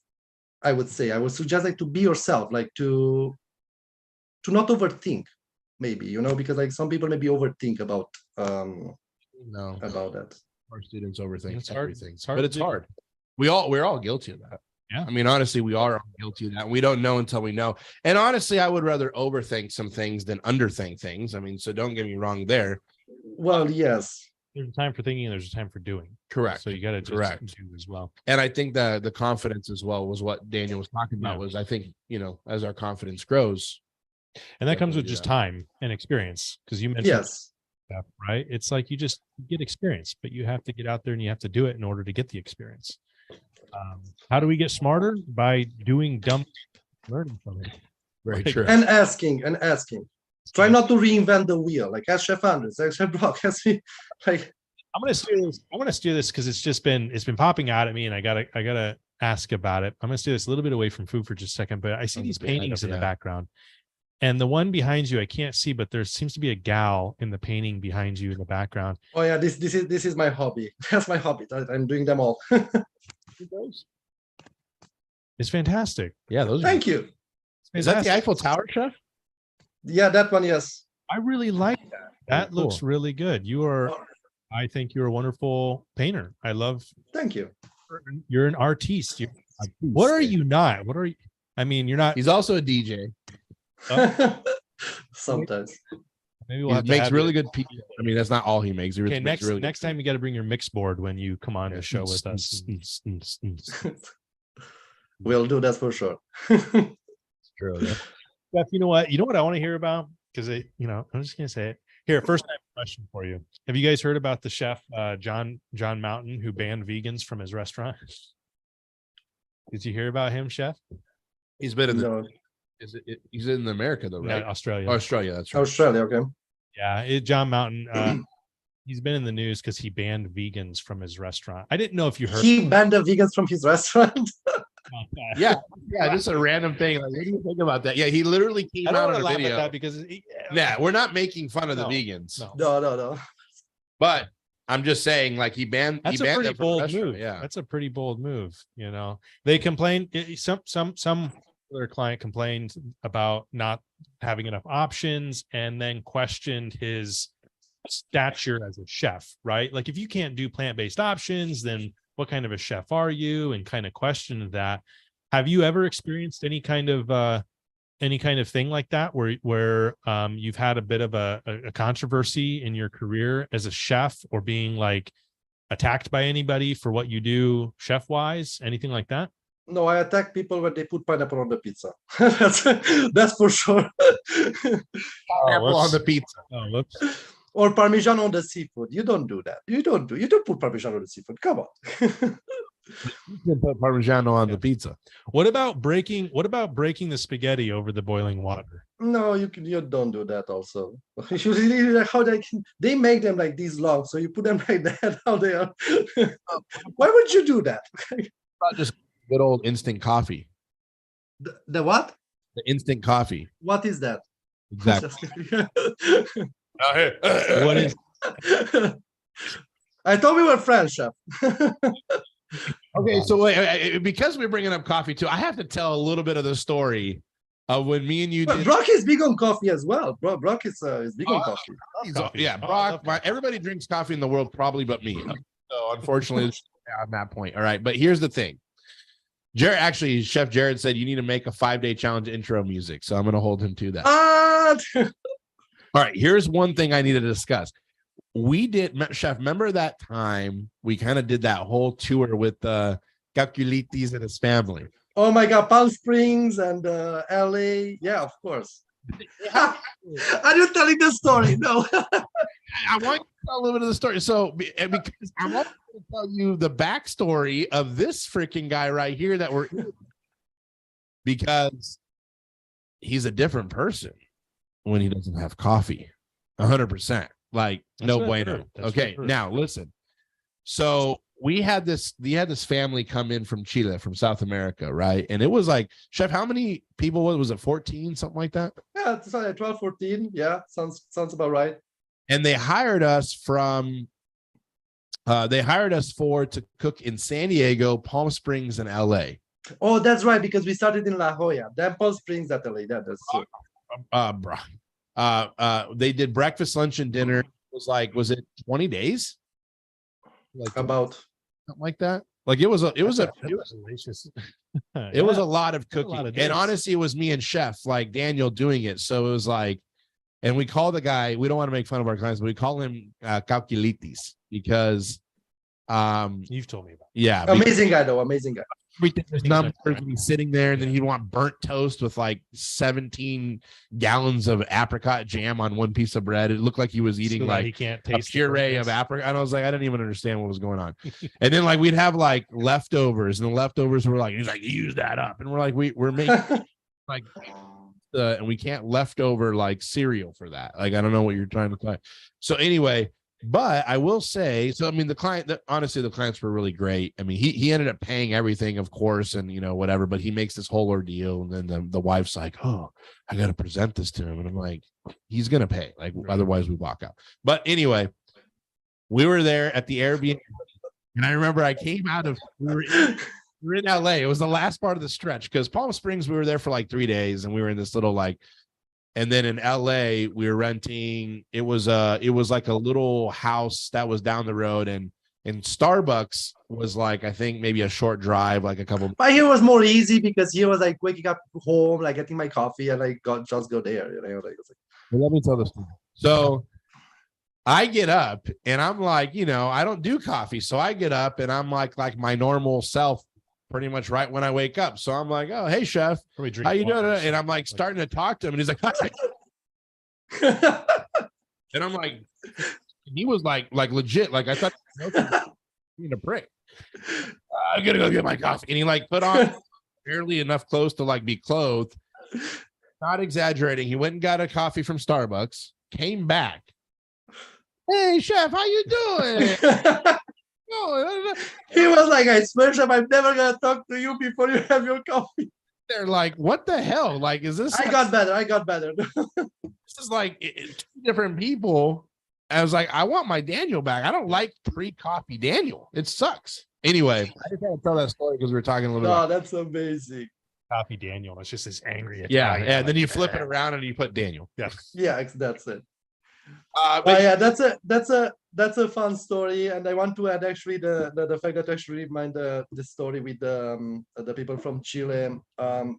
I would suggest like to be yourself, like to not overthink, maybe, you know, because like some people maybe overthink about about that. Our students overthink everything. It's hard, but it's hard. We're all guilty of that. Yeah. I mean, honestly, we are all guilty of that. We don't know until we know. And honestly, I would rather overthink some things than underthink things. I mean, so don't get me wrong there. Well, yes. There's a time for thinking and there's a time for doing. Correct. So you got to just do as well. And I think the confidence as well was what Daniel was talking about. Was I think, you know, as our confidence grows. And that comes with just time and experience. Because you mentioned stuff, right? It's like you just get experience, but you have to get out there and you have to do it in order to get the experience. How do we get smarter? By doing dumb learning from it. Very true. And asking. Try not to reinvent the wheel. Like ask Chef Andres, ask Chef Brock, ask me. Like I'm gonna steer this because it's been popping out at me, and I gotta ask about it. I'm gonna steer this a little bit away from food for just a second, but I see these paintings in the background. And the one behind you, I can't see, but there seems to be a gal in the painting behind you in the background. Oh yeah, this is my hobby. That's my hobby. I'm doing them all. It's fantastic. Yeah, those. Thank you. Is that the Eiffel Tower, Chef? Yeah, that one. Yes. I really like that. That looks really good. I think you're a wonderful painter. I love. Thank you. You're an artiste. What are you not? What are you? I mean, you're not. He's also a DJ. Sometimes. Maybe we'll makes really good pizza. I mean, that's not all he makes. Okay, next time you got to bring your mix board when you come on the show with us. We'll do that for sure. True. Yeah. Steph, you know what I want to hear about? Because I'm just gonna say it here. First, I have a question for you. Have you guys heard about the chef John Mountain who banned vegans from his restaurant? Did you hear about him, Chef? He's been in the. He's in America though, right? No, Australia. Australia, that's right. Australia, okay. Yeah, John Mountain. He's been in the news because he banned vegans from his restaurant. I didn't know if you heard. He banned the vegans from his restaurant. yeah, just a random thing. Like, what do you think about that? Yeah, he literally came out in a video. That because we're not making fun of the vegans. No. But I'm just saying, like he banned. That's a pretty bold move. Yeah, that's a pretty bold move. You know, they complained. Some other client complained about not having enough options, and then questioned his stature as a chef. Right? Like, if you can't do plant-based options, then what kind of a chef are you? And kind of questioned that. Have you ever experienced any kind of thing like that where you've had a bit of a controversy in your career as a chef, or being like attacked by anybody for what you do chef wise? Anything like that? No, I attack people when they put pineapple on the pizza. that's for sure. Pineapple on the pizza. Oh, whoops. Or Parmesan on the seafood. You don't do that. You don't put Parmesan on the seafood. Come on. You can put Parmesan on the pizza. What about breaking the spaghetti over the boiling water? No, you don't do that also. Usually how they make them like this long, so you put them like that. How they are. Why would you do that? Not just good old instant coffee. The what? The instant coffee. What is that? Exactly. What is? I thought we were friends, Chef. Okay, so wait, because we're bringing up coffee too, I have to tell a little bit of the story of when me and you did. Brock is big on coffee as well. Brock is big on coffee. Yeah, Brock. Everybody drinks coffee in the world, probably, but me. So unfortunately, on that point. All right, but here's the thing. Chef Jared said you need to make a 5-day challenge intro music, so I'm going to hold him to that. All right, here's one thing I need to discuss. We did, Chef, remember that time we kind of did that whole tour with Calculitis and his family? Oh my God, Palm Springs and LA. Yeah, of course. Are you telling the story? No. I want you to tell a little bit of the story. So, because I want to tell you the backstory of this freaking guy right here that we're in, because he's a different person when he doesn't have coffee. 100%. Like, That's no what I've bueno. heard. That's what Okay, I've heard. now listen. So we had this family come in from Chile, from South America, right? And it was like, Chef, how many people was it? 14, something like that? Yeah, it's like 12, 14. Yeah, sounds about right. And they hired us to cook in San Diego, Palm Springs, and LA. Oh, that's right, because we started in La Jolla. Then Palm Springs, that's true. They did breakfast, lunch, and dinner. It was it 20 days? Like About something like that. Like it was delicious. It was a lot of cooking. lot of And days. honestly, it was me and Chef, like Daniel, doing it. So it was like, and we call the guy, we don't want to make fun of our clients, but we call him Calculitis because You've told me about yeah, amazing guy though, amazing guy. everything was numbers, and he's sitting there, and then he'd want burnt toast with like 17 gallons of apricot jam on one piece of bread. It looked like he was eating so like he can't a taste puree of apricot. And I was like, I didn't even understand what was going on. And then like we'd have like leftovers, and the leftovers were like, he's like, use that up, and we're like, we're making like and we can't leftover like cereal for that. Like, I don't know what you're trying to say. So anyway, but I will say, so I mean, honestly, the clients were really great. I mean, he ended up paying everything, of course, and whatever, but he makes this whole ordeal, and then the wife's like, oh, I got to present this to him, and I'm like, he's gonna pay, like, otherwise we walk out. But anyway, we were there at the Airbnb, and I remember I came out of we were in LA. It was the last part of the stretch, because Palm Springs, we were there for like 3 days, and we were in this little like. And then in LA, we were renting. It was like a little house that was down the road, and Starbucks was like, I think maybe a short drive, like a couple. But here was more easy because here was like waking up home, like getting my coffee, and I just go there. Well, let me tell this story. So I get up, and I'm like, I don't do coffee, so I get up, and I'm like my normal self, pretty much right when I wake up. So I'm like, oh, hey, Chef, how you doing? And I'm like starting to talk to him, and he's like, and I'm like, he was like legit. Like, I thought being a prick. I'm gonna go get my coffee. And he like put on barely enough clothes to like be clothed. Not exaggerating. He went and got a coffee from Starbucks, came back. Hey, Chef, how you doing? He was like, I swear, Chef, I'm never gonna talk to you before you have your coffee. They're like, what the hell? Like, is this? I got better. This is like two different people. I was like, I want my Daniel back. I don't like pre-coffee Daniel. It sucks. Anyway, I just had to tell that story because we were talking a little bit. Oh, that's amazing. Coffee Daniel. It's just this angry. Yeah, and then you flip it around and you put Daniel. Yeah, that's it. But yeah, that's a fun story, and I want to add actually the fact that actually remind the story with the people from Chile.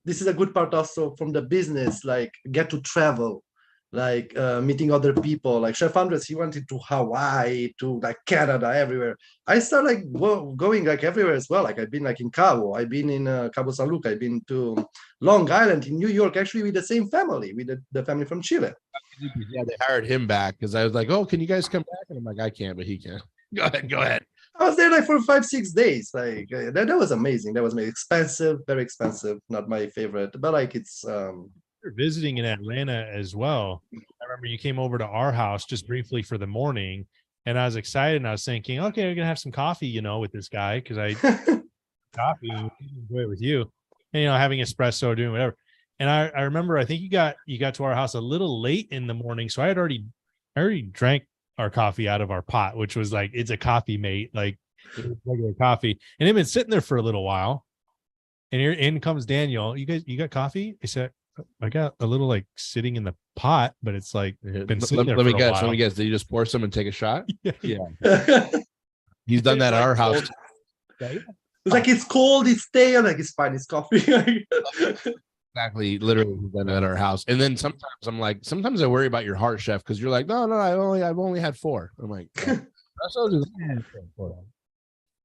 This is a good part also from the business, like get to travel, like meeting other people. Like Chef Andres, he went to Hawaii, to like Canada, everywhere. I started like going like everywhere as well. Like I've been like in Cabo, I've been in Cabo San Lucas, I've been to Long Island, in New York, actually with the same family, with the family from Chile. Yeah, they hired him back because I was like, oh, can you guys come back? And I'm like, I can't, but he can. Go ahead. I was there like for 5-6 days. Like that was amazing. That was expensive, very expensive. Not my favorite, but like it's. You're visiting in Atlanta as well. I remember you came over to our house just briefly for the morning, and I was excited. And I was thinking, okay, I'm gonna have some coffee, with this guy because I coffee and enjoy it with you, and having espresso, doing whatever. And I remember, I think you got to our house a little late in the morning, so I already drank our coffee out of our pot, which was like, it's a coffee mate, like regular coffee, and it'd been sitting there for a little while. And here in comes Daniel. You got coffee? I said, I got a little like sitting in the pot, but it's like been sitting there. Let me guess. Did you just pour some and take a shot? Yeah. He's done that at our house. It's like it's cold, it's stale, like it's fine, it's coffee. Exactly, literally done at our house. And then sometimes I worry about your heart, Chef, because you're like, no, I've only had 4. I'm like,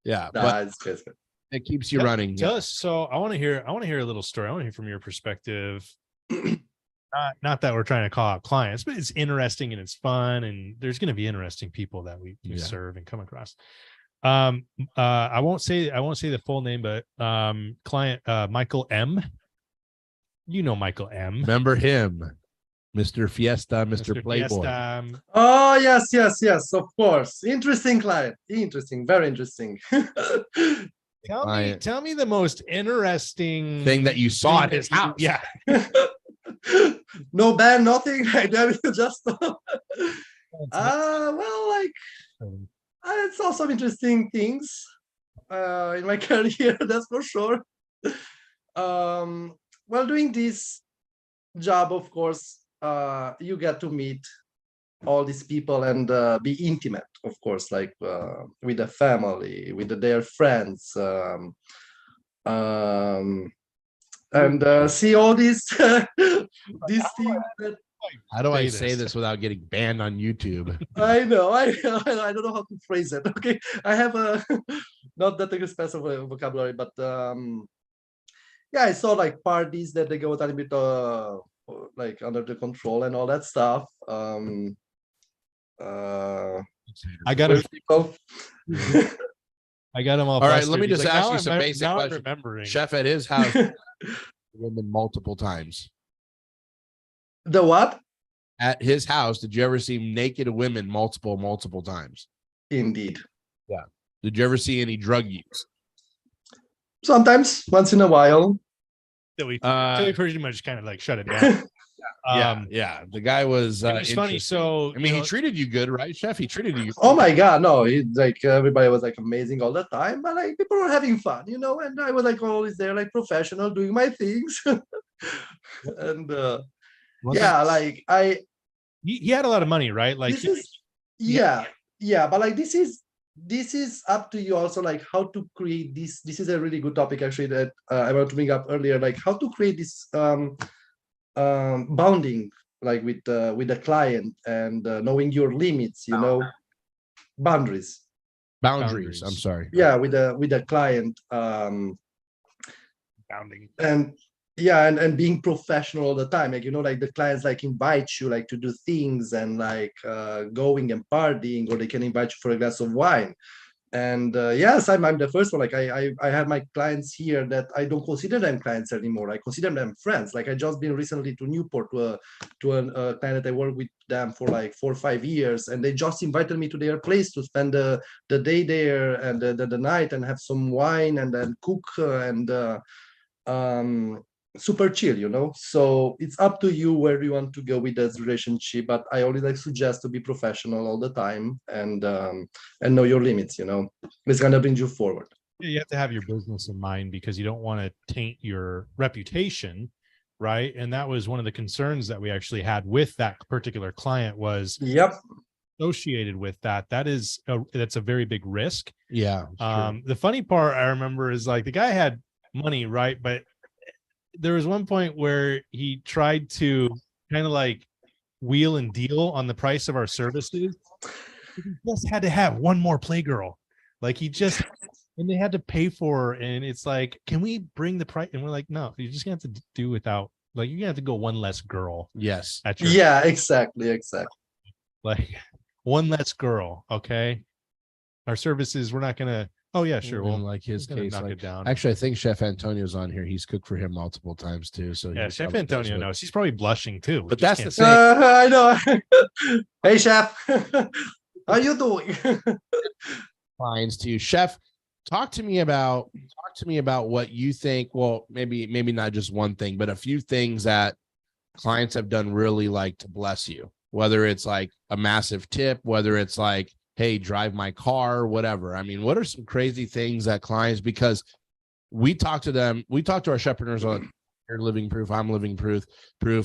yeah, but it keeps you running. Tell us. So I want to hear a little story. I want to hear from your perspective. Not that we're trying to call out clients, but it's interesting and it's fun, and there's going to be interesting people that we serve and come across. I won't say the full name, but client Michael M. Michael M. Remember him? Mr. Fiesta, Mr. Playboy. Fiesta. Oh, yes, of course. Interesting client. Interesting, very interesting. Tell me the most interesting Thing that you saw at thing his that you- house. Yeah. No ban, nothing. I just well, like I saw some interesting things in my career, that's for sure. While doing this job, of course, you get to meet all these people and be intimate, of course, like with the family, with their friends, and see all these these things that How do I Say say this. this without getting banned on YouTube? I know, I don't know how to phrase it. Okay, I have a not that expensive vocabulary, but yeah, I saw like parties that they go a little bit like under the control and all that stuff. I got him. People. I got him all. All right, let flustered. me He's just like, ask now you some I'm- basic now I'm questions. remembering. Chef at his house, women multiple times. The what? At his house, did you ever see naked women multiple times? Indeed. Did you ever see any drug use? Sometimes, once in a while. That we Uh, pretty much kind of like shut it down. Yeah. The guy was. It was funny. interesting. So I mean, he treated you good, right, Chef? He treated you. Oh my God, no! Like everybody was like amazing all the time, but like people were having fun, you know. And I was like always there, like professional, doing my things. And yeah, like he had a lot of money, right? Like this is yeah, but like this is up to you also, like how to create this. This is a really good topic actually that I want to bring up earlier, like how to create this bonding, like with the client and knowing your limits, you know, boundaries. Boundaries. I'm sorry. Yeah, with the client, bounding. and yeah, and being professional all the time, like, you know, like the clients like invite you like to do things and like going and partying, or they can invite you for a glass of wine. And yes, I'm the first one. Like I have my clients here that I don't consider them clients anymore. I consider them friends. Like I just been recently to Newport to a client that I work with them for like 4 or 5 years, and they just invited me to their place to spend the day there and the night and have some wine and then cook and super chill, you know. So it's up to you where you want to go with this relationship, but I always like suggest to be professional all the time and know your limits, you know. It's gonna bring you forward. You have to have your business in mind because you don't want to taint your reputation, right? And that was one of the concerns that we actually had with that particular client was Yep. associated with that. That's a very big risk. Yeah. The funny part I remember is like the guy had money, right? But there was one point where he tried to kind of like wheel and deal on the price of our services. He just had to have one more playgirl. Like and they had to pay for, and it's like, can we bring the price? And we're like, no, you're just gonna have to do without, like, you're gonna have to go one less girl Yes. at your, Yeah, exactly. like one less girl. Okay. Our services, we're not gonna, oh yeah, sure. Well, like his case, knock like, it down. actually, I think Chef Antonio's on here. He's cooked for him multiple times too. So Yeah, he's Chef probably Antonio close knows. He's probably blushing too. But We just that's can't the say thing. I know. Hey, chef. How you doing? Clients to you, Chef. Talk to me about what you think. Well, maybe not just one thing, but a few things that clients have done really like to bless you. Whether it's like a massive tip, whether it's like, hey, drive my car, whatever. I mean, what are some crazy things that clients, because we talk to them, we talk to our chefpreneurs on you're living proof, I'm living proof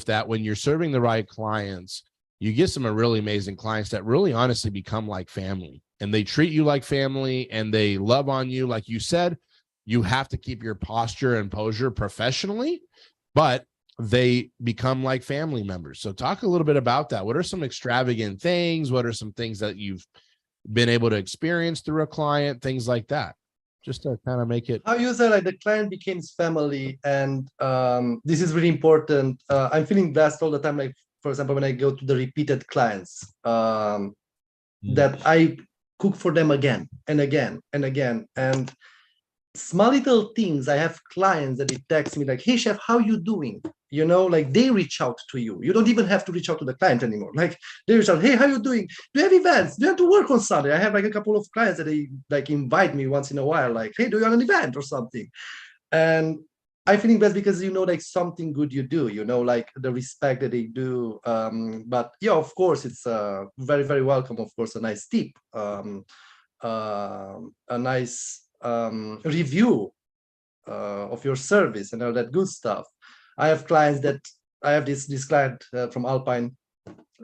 that when you're serving the right clients, you get some really amazing clients that really honestly become like family, and they treat you like family and they love on you. Like you said, you have to keep your posture and posture professionally, but they become like family members. So talk a little bit about that. What are some extravagant things? What are some things that you've been able to experience through a client, things like that, just to kind of make it. How you say like the client becomes family, and this is really important. I'm feeling blessed all the time. Like for example, when I go to the repeated clients, that I cook for them again and again and again, and small little things. I have clients that they text me like, "Hey chef, how you doing?" You know, like they reach out to you. You don't even have to reach out to the client anymore. Like they reach out, "Hey, how you doing? Do you have events? Do you have to work on Sunday?" I have like a couple of clients that they like invite me once in a while, like, "Hey, do you have an event or something?" And I feeling blessed because you know, like something good you do, you know, like the respect that they do. But yeah, of course, it's very, very welcome. Of course, a nice tip, a nice review of your service and all that good stuff. I have clients that I have this client from Alpine.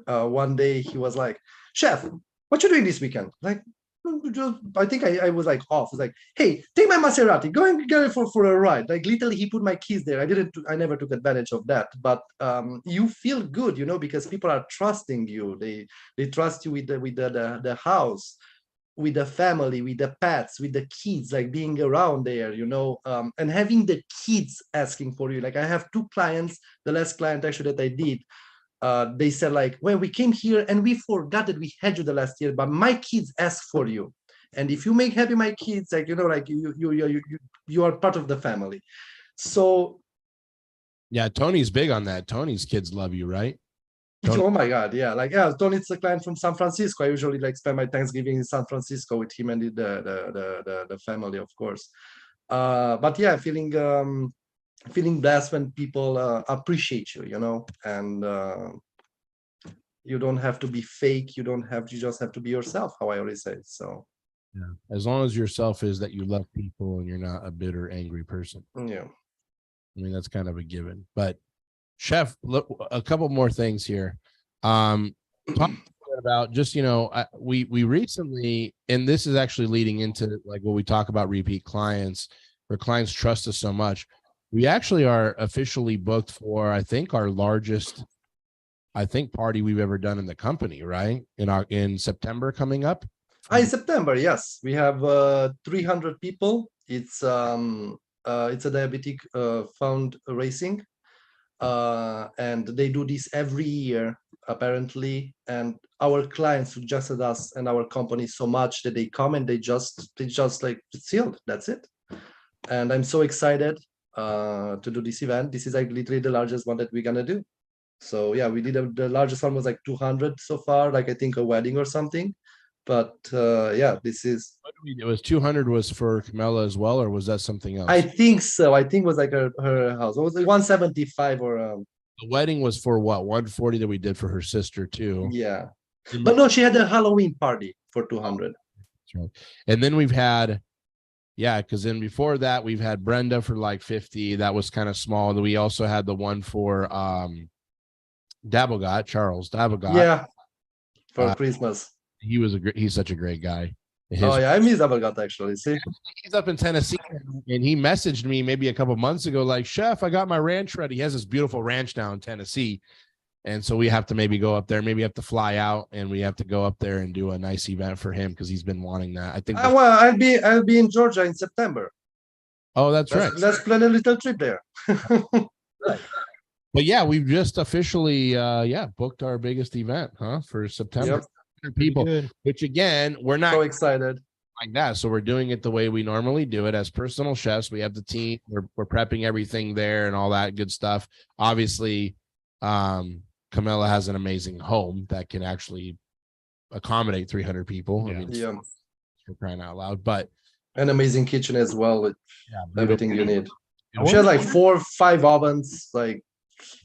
One day he was like, "Chef, what you doing this weekend?" Like, I think I was like off. It's like, "Hey, take my Maserati, go and get it for a ride." Like literally, he put my keys there. I never took advantage of that. But you feel good, you know, because people are trusting you. They trust you with the house, with the family, with the pets, with the kids, like being around there, you know, and having the kids asking for you. Like I have two clients, the last client actually that I did, they said like, "Well, we came here and we forgot that we had you the last year, but my kids asked for you. And if you make happy my kids, like, you know, like you are part of the family." So, Yeah, Tony's big on that. Tony's kids love you, right? Tony. oh my God, yeah, like yeah, Tony's a client from San Francisco. I usually like spend my Thanksgiving in San Francisco with him and the family, of course. But yeah, feeling blessed when people appreciate you, you know, and you don't have to be fake. You just have to be yourself, how I always say. So Yeah. As long as yourself is that you love people and you're not a bitter, angry person. yeah. I mean, that's kind of a given. But chef, look, a couple more things here. Talk about just, you know, we recently, and this is actually leading into like what we talk about repeat clients, where clients trust us so much. We actually are officially booked for, I think, our largest, party we've ever done in the company, right? In September coming up. In September, yes, we have 300 people. It's a diabetic fund racing, and they do this every year apparently. And our clients suggested us and our company so much that they come and they just like, "It's sealed, that's it." And I'm so excited to do this event. This is like literally the largest one that we're gonna do. So yeah, we did the largest one was like 200 so far, like I think a wedding or something. But yeah, this is. It was 200 was for Camilla as well, or was that something else? I think so. I think it was like her house. It was like 175 or the wedding was for what, 140 that we did for her sister too. Yeah, but no, she had a Halloween party for 200. Right. And then we've had, yeah, because then before that we've had Brenda for like 50. That was kind of small. We also had the one for Charles Dabogot. Yeah, for Christmas. He's such a great guy. Oh yeah, I miss Dabogot actually. See, he's up in Tennessee, and he messaged me maybe a couple months ago, like, "Chef, I got my ranch ready." He has this beautiful ranch down in Tennessee, and so we have to maybe go up there. Maybe have to fly out, and we have to go up there and do a nice event for him because he's been wanting that. I think. Well, I'll be in Georgia in September. Oh, that's right. Let's plan a little trip there. Right. But yeah, we've just officially booked our biggest event, for September. Yep. People, which again, we're not so excited like that. So we're doing it the way we normally do it as personal chefs. We have the team, we're prepping everything there and all that good stuff. Obviously, Camilla has an amazing home that can actually accommodate 300 people. Yeah. I mean, for crying out loud, but an amazing kitchen as well with everything you need. She has like 4 or 5 ovens, like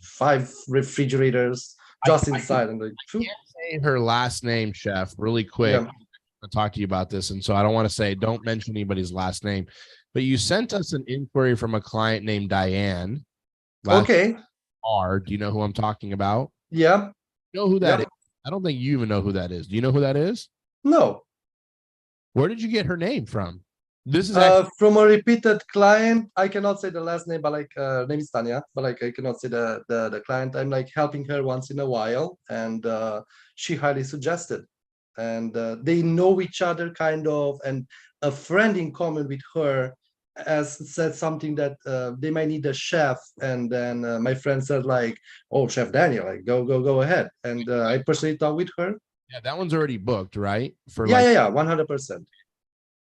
5 refrigerators just inside. And like, I can't say her last name, chef, really quick. Yeah. To talk to you about this, and so I don't want to say, don't mention anybody's last name, but you sent us an inquiry from a client named Diane. Okay. Do you know who I'm talking about? Yeah. You know who that is? I don't think you even know who that is. Do you know who that is? No. Where did you get her name from? This is from a repeated client. I cannot say the last name, but like name is Tanya, but like I cannot say the client. I'm like helping her once in a while, and she highly suggested. And they know each other kind of, and a friend in common with her has said something that they might need a chef, and then my friend said like, "Oh, Chef Daniel, like go ahead." And I personally talked with her. Yeah, that one's already booked, right? For 100%.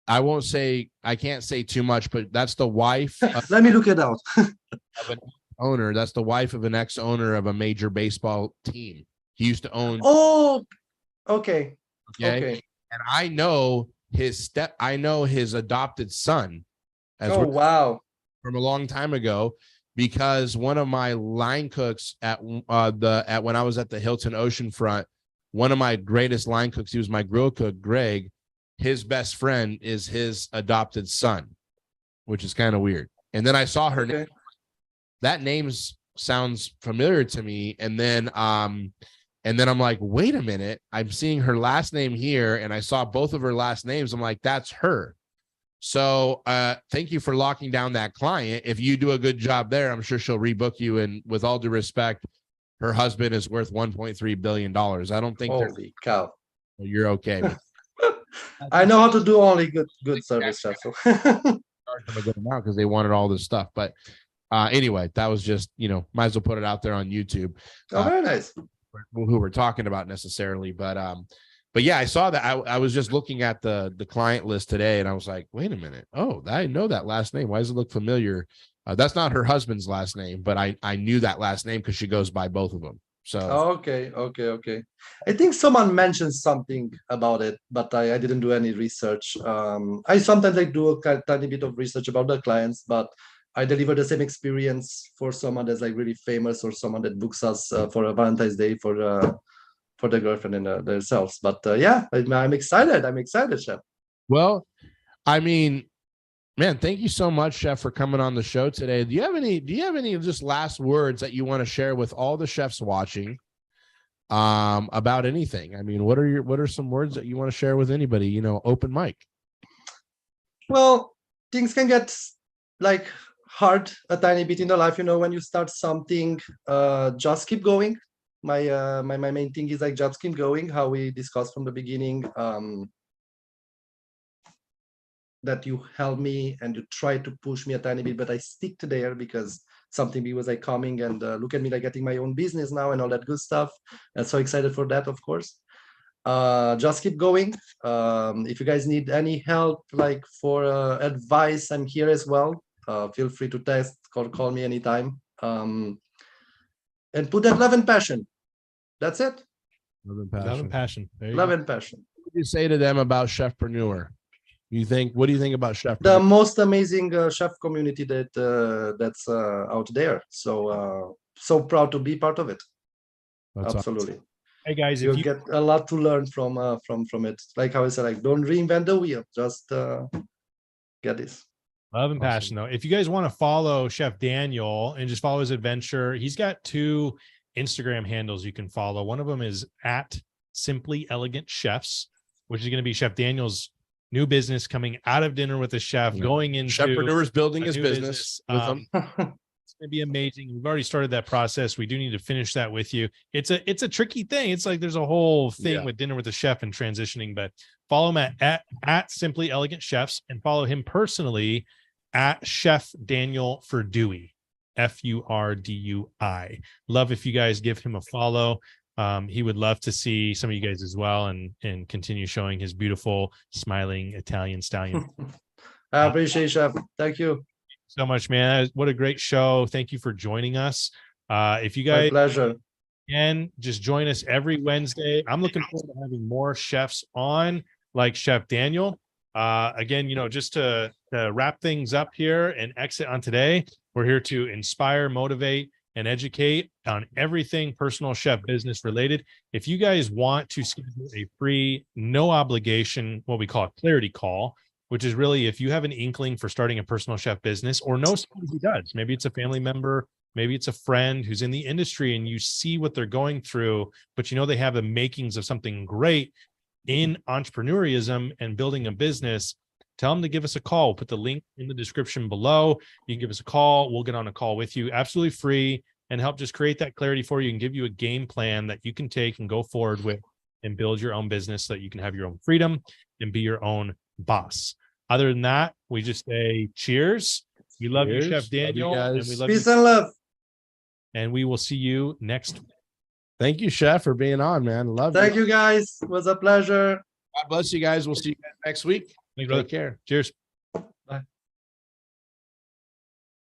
I won't say, I can't say too much, but that's the wife of Let me look it out. an owner. That's the wife of an ex-owner of a major baseball team. He used to own. Oh, okay. Okay. Okay. And I know his adopted son as Oh, wow. from a long time ago, because one of my line cooks at when I was at the Hilton Oceanfront, one of my greatest line cooks, he was my grill cook, Greg, his best friend is his adopted son, which is kind of weird. And then I saw her name. That name sounds familiar to me. And then I'm like, wait a minute, I'm seeing her last name here, and I saw both of her last names. I'm like, that's her. So thank you for locking down that client. If you do a good job there, I'm sure she'll rebook you. And with all due respect, her husband is worth $1.3 billion. I don't think holy cow. You're okay with I know how to do only good service, chef. So. now because they wanted all this stuff. But anyway, that was just, might as well put it out there on YouTube. Oh, very nice. Who we're talking about necessarily, but yeah, I saw that. I was just looking at the client list today, and I was like, wait a minute. Oh, I know that last name. Why does it look familiar? That's not her husband's last name, but I knew that last name because she goes by both of them. So okay. I think someone mentioned something about it, but I didn't do any research. I sometimes do a tiny bit of research about the clients, but I deliver the same experience for someone that's like really famous or someone that books us for a Valentine's Day for the girlfriend and themselves. But yeah, I'm excited. I'm excited, chef. Well, I mean, man, thank you so much, chef, for coming on the show today. Do you have any just last words that you want to share with all the chefs watching about anything? I mean, what are some words that you want to share with anybody, open mic? Well, things can get like hard a tiny bit in the life, when you start something, just keep going. My main thing is like just keep going, how we discussed from the beginning, that you help me and you try to push me a tiny bit, but I stick to there because something big was like coming, and look at me like getting my own business now and all that good stuff. And so excited for that, of course. Just keep going. If you guys need any help, like for advice, I'm here as well. Feel free to text, call me anytime. And put that love and passion. That's it. Love and passion. Love and passion. Love and passion. What do you say to them about Chefpreneur? What do you think about Chefpreneur? The most amazing chef community that's out there. So so proud to be part of it. That's absolutely. Awesome. Hey guys, you get a lot to learn from it. Like how I said, like don't reinvent the wheel. Just get this. Love and passion, though. If you guys want to follow Chef Daniel and just follow his adventure, he's got 2 Instagram handles you can follow. One of them is at Simply Elegant Chefs, which is going to be Chef Daniel's new business coming out of Dinner with a Chef, going into Chefpreneur's building his business. It's going to be amazing. We've already started that process. We do need to finish that with you. It's a tricky thing. It's like there's a whole thing with Dinner with a Chef and transitioning, but follow him at Simply Elegant Chefs, and follow him personally at Chef Daniel Furdui, Furdui. Love if you guys give him a follow. He would love to see some of you guys as well, and continue showing his beautiful smiling Italian stallion. I appreciate it, Chef. Thank you so much, man. What a great show. Thank you for joining us. If you guys, my pleasure. And just join us every Wednesday. I'm looking forward to having more chefs on, like Chef Daniel. Again, just to wrap things up here and exit on today, we're here to inspire, motivate, and educate on everything personal chef business related. If you guys want to schedule a free, no obligation, what we call a clarity call, which is really if you have an inkling for starting a personal chef business or know someone who does, maybe it's a family member, maybe it's a friend who's in the industry, and you see what they're going through, but they have the makings of something great in entrepreneurism and building a business, tell them to give us a call. We'll put the link in the description below. You can give us a call. We'll get on a call with you, absolutely free, and help just create that clarity for you and give you a game plan that you can take and go forward with and build your own business so that you can have your own freedom and be your own boss. Other than that, we just say cheers. We love you, Chef Daniel. Love you guys. And we love Peace and love. And we will see you next week. Thank you, Chef, for being on, man. Love you. Thank you, guys. It was a pleasure. God bless you guys. We'll see you guys next week. Thanks, brother. Take care. Cheers.